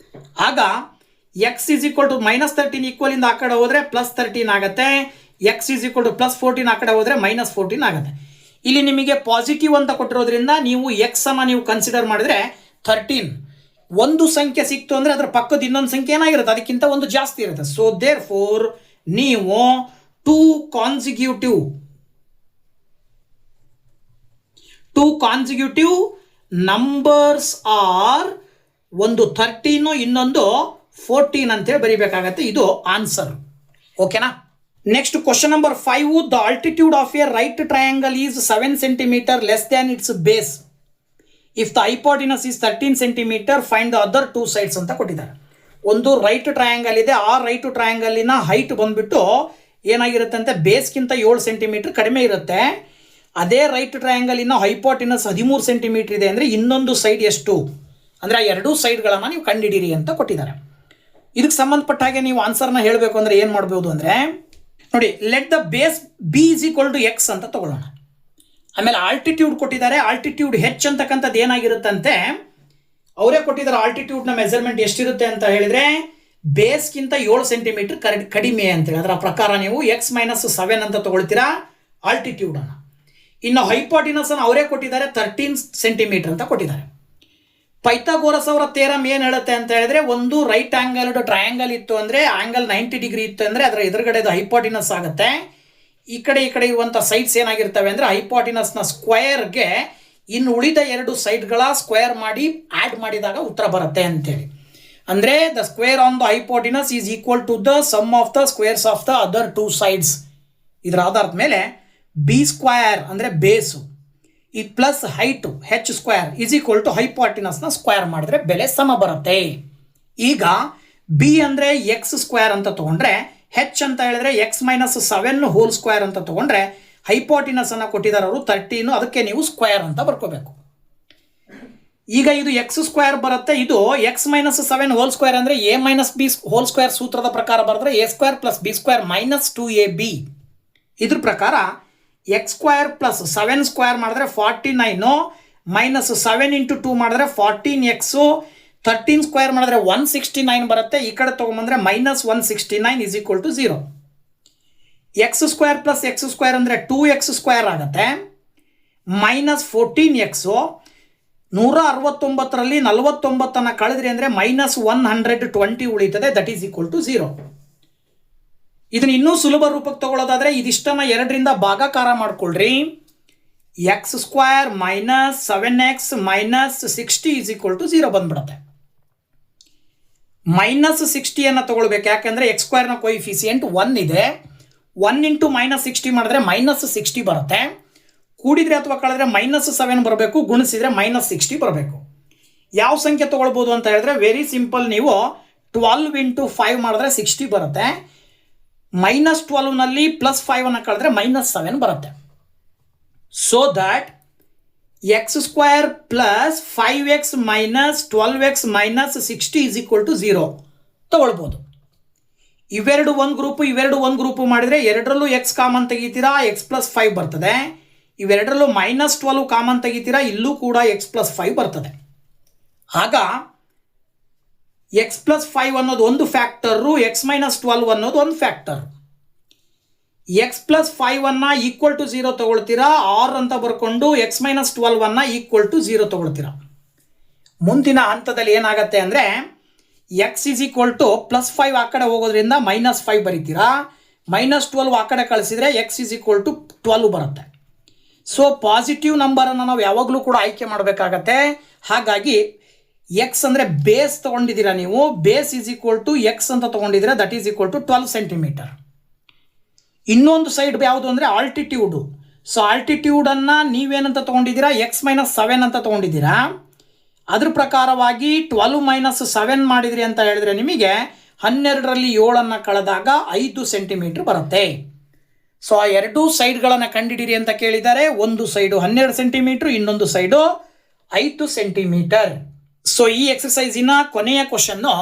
ಆಗ x is equal to minus 13 equal ಇಂದ ಆ ಕಡೆ ಹೋದ್ರೆ ಪ್ಲಸ್ 13 ಆಗುತ್ತೆ, x is equal to plus 14 ಆ ಕಡೆ ಹೋದ್ರೆ ಮೈನಸ್ 14 ಆಗುತ್ತೆ. ಇಲ್ಲಿ ನಿಮಗೆ ಪಾಸಿಟಿವ್ ಅಂತ ಕೊಟ್ಟಿರೋದ್ರಿಂದ ನೀವು ಎಕ್ಸ್ ಅನ್ನ ನೀವು ಕನ್ಸಿಡರ್ ಮಾಡಿದ್ರೆ 13 ಒಂದು ಸಂಖ್ಯೆ ಸಿಕ್ತು ಅಂದರೆ ಅದರ ಪಕ್ಕದ ಇನ್ನೊಂದು ಸಂಖ್ಯೆ ಏನಾಗಿರುತ್ತೆ, ಅದಕ್ಕಿಂತ ಒಂದು ಜಾಸ್ತಿ ಇರುತ್ತೆ. ಸೊ ದೇರ್ ಫೋರ್ ನೀವು ಟೂ ಕಾನ್ಸಿಕ್ಯೂಟಿವ್ ನಂಬರ್ಸ್ ಆರ್, ಒಂದು 13 ಇನ್ನೊಂದು 14 ಅಂತೇಳಿ ಬರೀಬೇಕಾಗತ್ತೆ. ಇದು ಆನ್ಸರ್. ಓಕೆನಾ? Next question number 5. The altitude of A right triangle is 7 centimetre less than its base. If the hypotenuse is 13 centimetre find the other 2 sides ಅಂತ ಕೊಟ್ಟಿದ್ದಾರೆ. ಒಂದು ರೈಟ್ ಟ್ರಯಾಂಗಲ್ ಇದೆ, ಆ ರೈಟ್ ಟ್ರಯಾಂಗಲಿನ ಹೈಟ್ ಬಂದ್ಬಿಟ್ಟು ಏನಾಗಿರುತ್ತೆ ಅಂತ ಬೇಸ್ಗಿಂತ 7 ಸೆಂಟಿಮೀಟರ್ ಕಡಿಮೆ ಇರುತ್ತೆ. ಅದೇ ರೈಟ್ ಟ್ರಯಾಂಗಲಿನ ಹೈಪೋಟಿನಸ್ 13 ಸೆಂಟಿಮೀಟರ್ ಇದೆ ಅಂದರೆ ಇನ್ನೊಂದು ಸೈಡ್ ಎಷ್ಟು ಅಂದರೆ ಆ ಎರಡೂ ಸೈಡ್ಗಳನ್ನು ನೀವು ಕಂಡುಹಿಡೀರಿ ಅಂತ ಕೊಟ್ಟಿದ್ದಾರೆ. ಇದಕ್ಕೆ ಸಂಬಂಧಪಟ್ಟ ಹಾಗೆ ನೀವು ಆನ್ಸರ್ನ ಹೇಳಬೇಕು ಅಂದರೆ ಏನು ಮಾಡ್ಬೋದು ಅಂದರೆ ನೋಡಿ, let the base B is equal to x ಅಂತ ತಗೊಳ್ಳೋಣ. ಆಮೇಲೆ ಆಲ್ಟಿಟ್ಯೂಡ್ ಕೊಟ್ಟಿದ್ದಾರೆ. ಆಲ್ಟಿಟ್ಯೂಡ್ ಹೆಚ್ ಅಂತಕ್ಕಂಥದ್ದು ಏನಾಗಿರುತ್ತಂತೆ, ಅವರೇ ಕೊಟ್ಟಿದ್ದಾರೆ ಆಲ್ಟಿಟ್ಯೂಡ್ನ ಮೆಜರ್ಮೆಂಟ್ ಎಷ್ಟಿರುತ್ತೆ ಅಂತ ಹೇಳಿದ್ರೆ ಬೇಸ್ಗಿಂತ 7 ಸೆಂಟಿಮೀಟರ್ ಕಡಿಮೆ ಅಂತೇಳಿ. ಅದರ ಪ್ರಕಾರ ನೀವು ಎಕ್ಸ್ ಮೈನಸ್ 7 ಅಂತ ತಗೊಳ್ತೀರಾ ಆಲ್ಟಿಟ್ಯೂಡನ್ನು. ಇನ್ನು ಹೈಪೋಟಿನಸ್ ಅನ್ನು ಅವರೇ ಕೊಟ್ಟಿದ್ದಾರೆ 13 ಸೆಂಟಿಮೀಟರ್ ಅಂತ ಕೊಟ್ಟಿದ್ದಾರೆ. ಪೈಥಾಗೋರಸ್ ಅವರ ಥಿಯರಮ್ ಏನು ಹೇಳುತ್ತೆ ಅಂತ ಹೇಳಿದ್ರೆ, ಒಂದು ರೈಟ್ ಆಂಗಲ್ಡ್ ಟ್ರಯಾಂಗಲ್ ಇತ್ತು ಅಂದರೆ ಆಂಗಲ್ 90 ಡಿಗ್ರಿ ಇತ್ತು ಅಂದರೆ ಅದರ ಎದುರುಗಡೆದು ಹೈಪೋಟಿನಸ್ ಆಗುತ್ತೆ. ಈ ಕಡೆ ಇರುವಂಥ ಸೈಡ್ಸ್ ಏನಾಗಿರ್ತವೆ ಅಂದರೆ ಹೈಪೋಟಿನಸ್ನ ಸ್ಕ್ವೇರ್ಗೆ ಇನ್ನು ಉಳಿದ 2 ಸೈಡ್ಗಳ ಸ್ಕ್ವೇರ್ ಮಾಡಿ ಆ್ಯಡ್ ಮಾಡಿದಾಗ ಉತ್ತರ ಬರುತ್ತೆ ಅಂತೇಳಿ. ಅಂದರೆ the square on the hypotenuse is equal to the sum of the squares of the other 2 sides. ಇದರ ಆಧಾರದ ಮೇಲೆ ಬಿ ಸ್ಕ್ವೇರ್ ಅಂದರೆ ಬೇಸು ಈ plus height h square is equal to ಹೈಪೋಟಿನಸ್ನ ಸ್ಕ್ವೇರ್ ಮಾಡಿದ್ರೆ ಬೆಲೆ ಸಮ ಬರುತ್ತೆ. ಈಗ ಬಿ ಅಂದರೆ ಎಕ್ಸ್ ಸ್ಕ್ವೇರ್ ಅಂತ ತೊಗೊಂಡ್ರೆ, ಹೆಚ್ ಅಂತ ಹೇಳಿದ್ರೆ ಎಕ್ಸ್ ಮೈನಸ್ 7 ಹೋಲ್ ಸ್ಕ್ವೇರ್ ಅಂತ ತೊಗೊಂಡ್ರೆ, ಹೈಪೋಟಿನಸ್ ಅನ್ನು ಕೊಟ್ಟಿದ್ದಾರೆ ಅವರು 13, ಅದಕ್ಕೆ ನೀವು ಸ್ಕ್ವೇರ್ ಅಂತ ಬರ್ಕೋಬೇಕು. ಈಗ ಇದು ಎಕ್ಸ್ ಸ್ಕ್ವೇರ್ ಬರುತ್ತೆ, ಇದು ಎಕ್ಸ್ ಮೈನಸ್ 7 ಹೋಲ್ ಸ್ಕ್ವೇರ್ ಅಂದರೆ A minus B whole square ಸೂತ್ರದ ಪ್ರಕಾರ ಬರೆದ್ರೆ A square plus B square minus 2ab. ಇದ್ರ ಪ್ರಕಾರ ಎಕ್ಸ್ ಸ್ಕ್ವೇರ್ ಪ್ಲಸ್ 7 ಸ್ಕ್ವೇರ್ ಮಾಡಿದ್ರೆ 49 ಮೈನಸ್ 7 ಇಂಟು 2 ಮಾಡಿದ್ರೆ 14x, 13 ಸ್ಕ್ವೇರ್ ಮಾಡಿದ್ರೆ 169 ಬರುತ್ತೆ. ಈ ಕಡೆ ತೊಗೊಂಬಂದ್ರೆ minus 169 is equal to 0. X square plus x square ಅಂದರೆ 2x ಸ್ಕ್ವೇರ್ ಆಗುತ್ತೆ, ಮೈನಸ್ 14x, 169ರಲ್ಲಿ 49 ಕಳೆದ್ರಿ ಅಂದರೆ ಮೈನಸ್ 120 ಉಳಿತದೆ, ದಟ್ ಈಸ್ ಈಕ್ವಲ್ ಟು 0. ಇದನ್ನ ಇನ್ನೂ ಸುಲಭ ರೂಪಕ್ಕೆ ತಗೊಳ್ಳೋದಾದ್ರೆ ಇದಿಷ್ಟನ್ನ 2ರಿಂದ ಭಾಗಾಕಾರ ಮಾಡ್ಕೊಳ್ರಿ. X square minus 7x minus 60 is equal to 0 ಬಂದ್ಬಿಡುತ್ತೆ. ಮೈನಸ್ 60 ಅನ್ನು ತಗೊಳ್ಬೇಕು, ಯಾಕಂದ್ರೆ ಎಕ್ಸ್ ಸ್ಕ್ವೇರ್ನ ಕೊಯಿಫಿಸಿಯೆಂಟ್ 1 ಇದೆ. 1 ಇಂಟು ಮೈನಸ್ 60 ಮಾಡಿದ್ರೆ ಮೈನಸ್ 60 ಬರುತ್ತೆ. ಕೂಡಿದ್ರೆ ಅಥವಾ ಕಳೆದ್ರೆ ಮೈನಸ್ 7 ಬರಬೇಕು, ಗುಣಿಸಿದ್ರೆ ಮೈನಸ್ 60 ಬರಬೇಕು. ಯಾವ ಸಂಖ್ಯೆ ತಗೊಳ್ಬೋದು ಅಂತ ಹೇಳಿದ್ರೆ ವೆರಿ ಸಿಂಪಲ್, ನೀವು 12 ಇಂಟು 5 ಮಾಡಿದ್ರೆ 60 ಬರುತ್ತೆ. ಮೈನಸ್ 12ನಲ್ಲಿ ಪ್ಲಸ್ 5 ಅನ್ನು ಕಳೆದ್ರೆ ಮೈನಸ್ 7 ಬರುತ್ತೆ. So that x square plus 5x minus 12x minus 60 is equal to 0 ತಗೊಳ್ಬೋದು. ಇವೆರಡು ಒಂದು ಗ್ರೂಪು ಮಾಡಿದರೆ ಎರಡರಲ್ಲೂ ಎಕ್ಸ್ ಕಾಮನ್ ತೆಗಿತೀರಾ, ಎಕ್ಸ್ ಪ್ಲಸ್ 5 ಬರ್ತದೆ. ಇವೆರಡರಲ್ಲೂ ಮೈನಸ್ 12 ಕಾಮನ್ ತೆಗಿತೀರಾ, ಇಲ್ಲೂ ಕೂಡ ಎಕ್ಸ್ ಪ್ಲಸ್ 5 ಬರ್ತದೆ. ಆಗ ಎಕ್ಸ್ ಪ್ಲಸ್ 5 ಅನ್ನೋದು ಒಂದು ಫ್ಯಾಕ್ಟರು, ಎಕ್ಸ್ ಮೈನಸ್ 12 ಅನ್ನೋದು ಒಂದು ಫ್ಯಾಕ್ಟರ್. ಎಕ್ಸ್ ಪ್ಲಸ್ 5 ಅನ್ನ ಈಕ್ವಲ್ ಟು 0 ತಗೊಳ್ತೀರಾ, ಆರ್ ಅಂತ ಬರ್ಕೊಂಡು ಎಕ್ಸ್ ಮೈನಸ್ 12 ಅನ್ನ ಈಕ್ವಲ್ ಟು 0 ತಗೊಳ್ತೀರಾ. ಮುಂದಿನ ಹಂತದಲ್ಲಿ ಏನಾಗುತ್ತೆ ಅಂದರೆ x is equal to plus 5 ಆ ಕಡೆ ಹೋಗೋದ್ರಿಂದ ಮೈನಸ್ 5 ಬರೀತೀರಾ, ಮೈನಸ್ 12 ಆ ಕಡೆ ಕಳಿಸಿದ್ರೆ ಎಕ್ಸ್ ಈಸ್ ಈಕ್ವಲ್ ಟು 12 ಬರುತ್ತೆ. ಸೊ ಪಾಸಿಟಿವ್ ನಂಬರನ್ನು ನಾವು ಯಾವಾಗಲೂ ಕೂಡ ಆಯ್ಕೆ ಮಾಡಬೇಕಾಗತ್ತೆ. ಹಾಗಾಗಿ ಎಕ್ಸ್ ಅಂದರೆ ಬೇಸ್ ತೊಗೊಂಡಿದ್ದೀರಾ ನೀವು, base is equal to x ಅಂತ ತೊಗೊಂಡಿದ್ದೀರಾ, that is equal to 12 centimetre. ಇನ್ನೊಂದು ಸೈಡ್ ಯಾವುದು ಅಂದರೆ ಆಲ್ಟಿಟ್ಯೂಡು. ಸೊ ಆಲ್ಟಿಟ್ಯೂಡನ್ನು ನೀವೇನಂತ ತೊಗೊಂಡಿದ್ದೀರಾ, ಎಕ್ಸ್ ಮೈನಸ್ 7 ಅಂತ ತೊಗೊಂಡಿದ್ದೀರಾ. ಅದ್ರ ಪ್ರಕಾರವಾಗಿ 12 ಮೈನಸ್ 7 ಮಾಡಿದ್ರಿ ಅಂತ ಹೇಳಿದ್ರೆ ನಿಮಗೆ 12ರಲ್ಲಿ 7 ಕಳೆದಾಗ 5 ಸೆಂಟಿಮೀಟರ್ ಬರುತ್ತೆ. ಸೊ ಆ ಎರಡೂ ಸೈಡ್ಗಳನ್ನು ಕಂಡುಹಿಡಿಯಿರಿ ಅಂತ ಕೇಳಿದ್ದಾರೆ. ಒಂದು ಸೈಡು 12 ಸೆಂಟಿಮೀಟರ್, ಇನ್ನೊಂದು ಸೈಡು 5 ಸೆಂಟಿಮೀಟರ್. ಸೊ ಈ ಎಕ್ಸಸೈಸಿನ ಕೊನೆಯ question,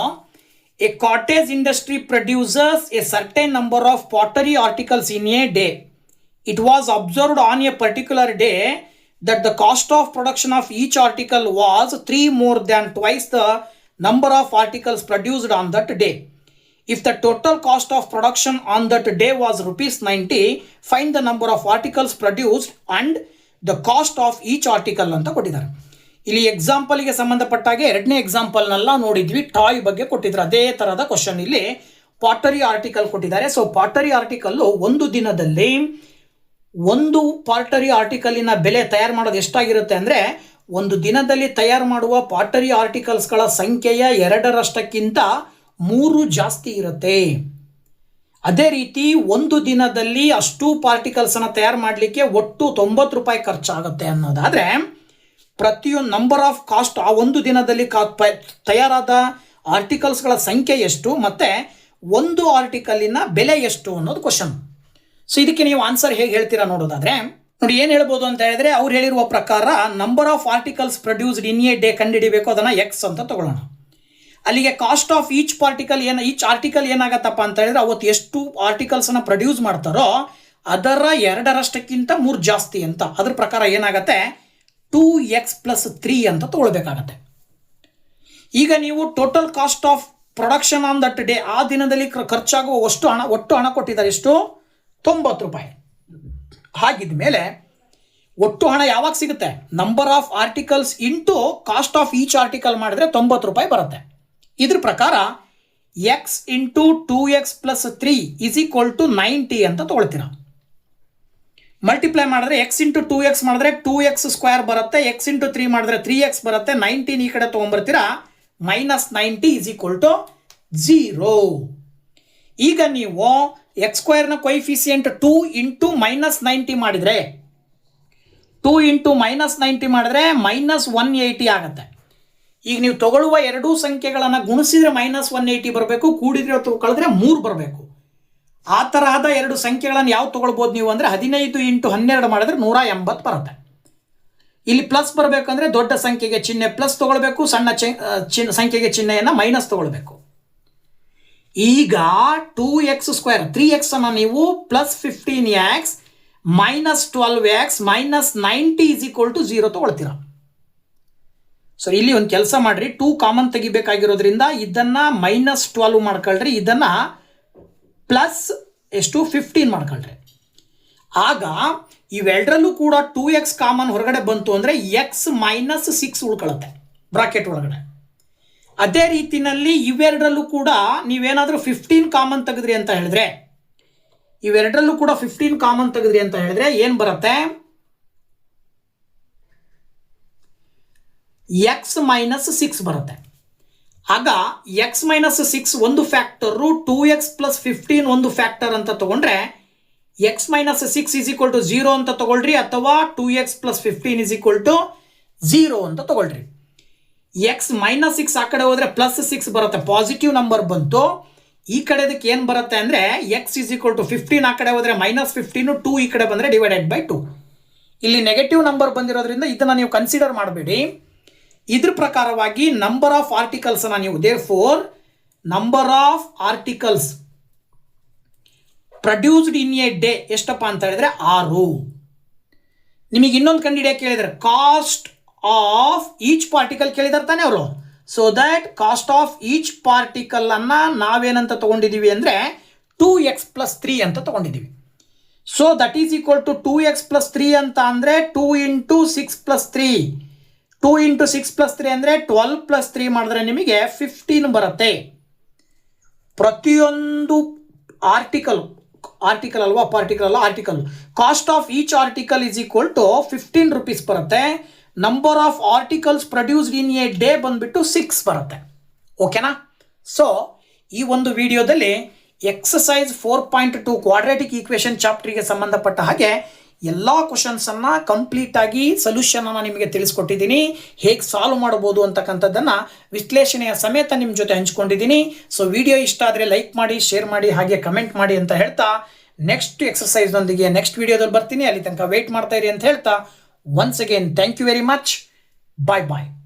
A cottage industry producers A certain number of pottery articles in a day. It was observed on a particular day that the cost of production of each article was 3 more than twice the number of articles produced on that day. If the total cost of production on that day was rupees 90, find the number of articles produced and the cost of each article ಅಂತ ಕೊಟ್ಟಿದ್ದಾರೆ. ಇಲ್ಲಿ ಎಕ್ಸಾಂಪಲ್ಗೆ ಸಂಬಂಧಪಟ್ಟಾಗೆ ಎರಡನೇ ಎಕ್ಸಾಂಪಲ್ನೆಲ್ಲ ನೋಡಿದ್ವಿ, ಟಾಯ್ ಬಗ್ಗೆ ಕೊಟ್ಟಿದ್ರು. ಅದೇ ಥರದ ಕ್ವಶನ್ ಇಲ್ಲಿ ಪಾಟರಿ ಆರ್ಟಿಕಲ್ ಕೊಟ್ಟಿದ್ದಾರೆ. ಸೊ ಪಾಟರಿ ಆರ್ಟಿಕಲ್ಲು ಒಂದು ದಿನದಲ್ಲಿ ಒಂದು ಪಾಟರಿ ಆರ್ಟಿಕಲಿನ ಬೆಲೆ ತಯಾರು ಮಾಡೋದು ಎಷ್ಟಾಗಿರುತ್ತೆ ಅಂದರೆ, ಒಂದು ದಿನದಲ್ಲಿ ತಯಾರು ಮಾಡುವ ಪಾಟರಿ ಆರ್ಟಿಕಲ್ಸ್ಗಳ ಸಂಖ್ಯೆಯ 2ರಷ್ಟಕ್ಕಿಂತ 3 ಜಾಸ್ತಿ ಇರುತ್ತೆ. ಅದೇ ರೀತಿ ಒಂದು ದಿನದಲ್ಲಿ ಅಷ್ಟು ಪಾರ್ಟಿಕಲ್ಸನ್ನು ತಯಾರು ಮಾಡಲಿಕ್ಕೆ ಒಟ್ಟು 90 ರೂಪಾಯಿ ಖರ್ಚಾಗುತ್ತೆ ಅನ್ನೋದಾದರೆ, ಪ್ರತಿಯೊಂದು ನಂಬರ್ ಆಫ್ ಕಾಸ್ಟ್ ಆ ಒಂದು ದಿನದಲ್ಲಿ ತಯಾರಾದ ಆರ್ಟಿಕಲ್ಸ್ಗಳ ಸಂಖ್ಯೆ ಎಷ್ಟು ಮತ್ತು ಒಂದು ಆರ್ಟಿಕಲಿನ ಬೆಲೆ ಎಷ್ಟು ಅನ್ನೋದು ಕ್ವಶನ್. ಸೊ ಇದಕ್ಕೆ ನೀವು ಆನ್ಸರ್ ಹೇಗೆ ಹೇಳ್ತೀರಾ ನೋಡೋದಾದ್ರೆ ನೋಡಿ, ಏನು ಹೇಳ್ಬೋದು ಅಂತ ಹೇಳಿದ್ರೆ, ಅವ್ರು ಹೇಳಿರುವ ಪ್ರಕಾರ number of articles produced in a day ಕಂಡುಹಿಡಿಬೇಕು, ಅದನ್ನು ಎಕ್ಸ್ ಅಂತ ತಗೊಳ್ಳೋಣ. ಅಲ್ಲಿಗೆ ಕಾಸ್ಟ್ ಆಫ್ ಈಚ್ ಆರ್ಟಿಕಲ್ ಏನಾಗತ್ತಪ್ಪ ಅಂತ ಹೇಳಿದ್ರೆ, ಅವತ್ತು ಎಷ್ಟು ಆರ್ಟಿಕಲ್ಸನ್ನು ಪ್ರೊಡ್ಯೂಸ್ ಮಾಡ್ತಾರೋ ಅದರ 2ರಷ್ಟಕ್ಕಿಂತ 3 ಜಾಸ್ತಿ ಅಂತ. ಅದ್ರ ಪ್ರಕಾರ ಏನಾಗುತ್ತೆ, 2x+3 ಅಂತ ತಗೊಳ್ಬೇಕಾಗತ್ತೆ. ಈಗ ನೀವು total cost of production on that day, ಆ ದಿನದಲ್ಲಿ ಖರ್ಚಾಗುವ ಒಟ್ಟು ಹಣ ಕೊಟ್ಟಿದ್ದಾರೆ, ಎಷ್ಟು? 90 ರೂಪಾಯಿ. ಹಾಗಿದ ಮೇಲೆ ಒಟ್ಟು ಹಣ ಯಾವಾಗ ಸಿಗುತ್ತೆ? Number of articles into cost of each article ಮಾಡಿದ್ರೆ 90 ರೂಪಾಯಿ ಬರುತ್ತೆ. ಇದ್ರ ಪ್ರಕಾರ ಎಕ್ಸ್ ಇಂಟು 2x+3 = 90 ಅಂತ ತಗೊಳ್ತೀರಾ. ಮಲ್ಟಿಪ್ಲೈ ಮಾಡಿದ್ರೆ ಎಕ್ಸ್ ಇಂಟು 2x ಮಾಡಿದ್ರೆ 2x² ಬರುತ್ತೆ, ಎಕ್ಸ್ ಇಂಟು 3 ಮಾಡಿದ್ರೆ 3x ಬರುತ್ತೆ. 19 ಈ ಕಡೆ ತೊಗೊಂಡ್ಬರ್ತೀರಾ, -90 = 0. ಈಗ ನೀವು x² ಕೊಯಿಫಿಸಿಯೆಂಟ್ 2 × -90 ಮಾಡಿದರೆ, 2 × -90 ಮಾಡಿದ್ರೆ -180 ಆಗುತ್ತೆ. ಈಗ ನೀವು ತಗೊಳ್ಳುವ ಎರಡೂ ಸಂಖ್ಯೆಗಳನ್ನು ಗುಣಿಸಿದ್ರೆ -180 ಬರಬೇಕು, ಕೂಡಿದ್ರೆ ಕಳೆದ್ರೆ 3 ಬರಬೇಕು. ಆ ತರಹದ ಎರಡು ಸಂಖ್ಯೆಗಳನ್ನು ಯಾವ ತೊಗೊಳ್ಬೋದು ನೀವು ಅಂದರೆ, 15 × 12 ಮಾಡಿದ್ರೆ 180 ಬರುತ್ತೆ. ಇಲ್ಲಿ ಪ್ಲಸ್ ಬರಬೇಕಂದ್ರೆ ದೊಡ್ಡ ಸಂಖ್ಯೆಗೆ ಚಿಹ್ನೆ ಪ್ಲಸ್ ತೊಗೊಳ್ಬೇಕು, ಸಣ್ಣ ಸಂಖ್ಯೆಗೆ ಚಿಹ್ನೆಯನ್ನು ಮೈನಸ್ ತೊಗೊಳ್ಬೇಕು. ಈಗ 2x² 3x ಅನ್ನು ನೀವು +15x -12x -90 = 0 ತಗೊಳ್ತೀರಾ. ಸೊ ಇಲ್ಲಿ ಒಂದು ಕೆಲಸ ಮಾಡ್ರಿ, 2 ಕಾಮನ್ ತೆಗಿಬೇಕಾಗಿರೋದ್ರಿಂದ ಇದನ್ನ -12 ಮಾಡ್ಕೊಳ್ರಿ, ಇದನ್ನ +15 ಮಾಡ್ಕೊಳ್ರಿ. ಆಗ ಇವೆರಡರಲ್ಲೂ ಕೂಡ 2x ಕಾಮನ್ ಹೊರಗಡೆ ಬಂತು ಅಂದರೆ x -6 ಉಳ್ಕೊಳ್ಳುತ್ತೆ ಬ್ರಾಕೆಟ್ ಒಳಗಡೆ. ಅದೇ ರೀತಿಯಲ್ಲಿ ಇವೆರಡರಲ್ಲೂ ಕೂಡ ನೀವೇನಾದರೂ 15 ಕಾಮನ್ ತೆಗೆದ್ರಿ ಅಂತ ಹೇಳಿದ್ರೆ, ಇವೆರಡರಲ್ಲೂ ಕೂಡ 15 ಕಾಮನ್ ತೆಗೆದ್ರಿ ಅಂತ ಹೇಳಿದ್ರೆ ಏನು ಬರುತ್ತೆ? x -6 ಬರುತ್ತೆ. ಆಗ x -6 ಒಂದು ಫ್ಯಾಕ್ಟರು, 2x+15 ಒಂದು ಫ್ಯಾಕ್ಟರ್ ಅಂತ ತಗೊಂಡ್ರೆ x -6 = 0 ಅಂತ ತಗೊಳ್ರಿ, ಅಥವಾ 2x+15 = 0 ಅಂತ ತಗೊಳ್ರಿ. x -6 ಆ ಕಡೆ ಹೋದ್ರೆ +6 ಬರುತ್ತೆ, ಪಾಸಿಟಿವ್ ನಂಬರ್ ಬಂತು. ಈ ಕಡೆದಕ್ಕೆ ಏನು ಬರುತ್ತೆ ಅಂದರೆ x = 15 ಆ ಕಡೆ ಹೋದರೆ -15, 2 ಈ ಕಡೆ ಬಂದರೆ /2. ಇಲ್ಲಿ ನೆಗೆಟಿವ್ ನಂಬರ್ ಬಂದಿರೋದ್ರಿಂದ ಇದನ್ನು ನೀವು ಕನ್ಸಿಡರ್ ಮಾಡಬೇಡಿ. ಇದ್ರ ಪ್ರಕಾರವಾಗಿ ನಂಬರ್ ಆಫ್ ಆರ್ಟಿಕಲ್ಸ್ ಅನ್ನು ನೀವು therefore number of articles produced in a day ಎಷ್ಟಪ್ಪ ಅಂತ ಹೇಳಿದ್ರೆ 6. ನಿಮಗೆ ಇನ್ನೊಂದು ಕಂಡುಹಿಡಿಯಕ್ಕೆ ಕೇಳಿದರೆ ಕಾಸ್ಟ್ ಆಫ್ ಈಚ್ ಪಾರ್ಟಿಕಲ್ ಕೇಳಿದಾರೆ ತಾನೆ ಅವರು. So that caste of each particle ಅನ್ನ ನಾವೇನಂತ ತಗೊಂಡಿದ್ದೀವಿ ಅಂದರೆ 2x+3 ಅಂತ ತಗೊಂಡಿದ್ದೀವಿ. ಸೊ ದಟ್ ಈಸ್ = 2x+3 ಅಂತ ಅಂದರೆ 2 × 6+3, 2 × 6+3 ಅಂದರೆ 12+3 ಮಾಡಿದ್ರೆ ನಿಮಗೆ 15 ಬರುತ್ತೆ. ಪ್ರತಿಯೊಂದು ಆರ್ಟಿಕಲ್ ಅಲ್ವಾ, ಪಾರ್ಟಿಕಲ್ ಅಲ್ಲ article, cost of each article = 15 rupees ಬರುತ್ತೆ. Number of articles produced in a day ಬಂದ್ಬಿಟ್ಟು 6 ಬರುತ್ತೆ. ಓಕೆನಾ? ಸೊ ಈ ಒಂದು ವಿಡಿಯೋದಲ್ಲಿ ಎಕ್ಸಸೈಸ್ 4.2 ಕ್ವಾಡ್ರಾಟಿಕ್ ಈಕ್ವೇಷನ್ ಚಾಪ್ಟರ್ಗೆ ಸಂಬಂಧಪಟ್ಟ ಹಾಗೆ ಎಲ್ಲ ಕ್ವಶನ್ಸನ್ನು ಕಂಪ್ಲೀಟಾಗಿ ಸೊಲ್ಯೂಷನನ್ನು ನಿಮಗೆ ತಿಳಿಸ್ಕೊಟ್ಟಿದ್ದೀನಿ. ಹೇಗೆ ಸಾಲ್ವ್ ಮಾಡ್ಬೋದು ಅಂತಕ್ಕಂಥದ್ದನ್ನು ವಿಶ್ಲೇಷಣೆಯ ಸಮೇತ ನಿಮ್ಮ ಜೊತೆ ಹಂಚ್ಕೊಂಡಿದ್ದೀನಿ. ಸೊ ವಿಡಿಯೋ ಇಷ್ಟ ಆದರೆ ಲೈಕ್ ಮಾಡಿ, ಶೇರ್ ಮಾಡಿ, ಹಾಗೆ ಕಮೆಂಟ್ ಮಾಡಿ ಅಂತ ಹೇಳ್ತಾ ನೆಕ್ಸ್ಟ್ ಎಕ್ಸಸೈಸ್ನೊಂದಿಗೆ ನೆಕ್ಸ್ಟ್ ವಿಡಿಯೋದಲ್ಲಿ ಬರ್ತೀನಿ. ಅಲ್ಲಿ ತನಕ ವೆಯ್ಟ್ ಮಾಡ್ತಾ ಇರಿ ಅಂತ ಹೇಳ್ತಾ once again thank you very much. Bye bye.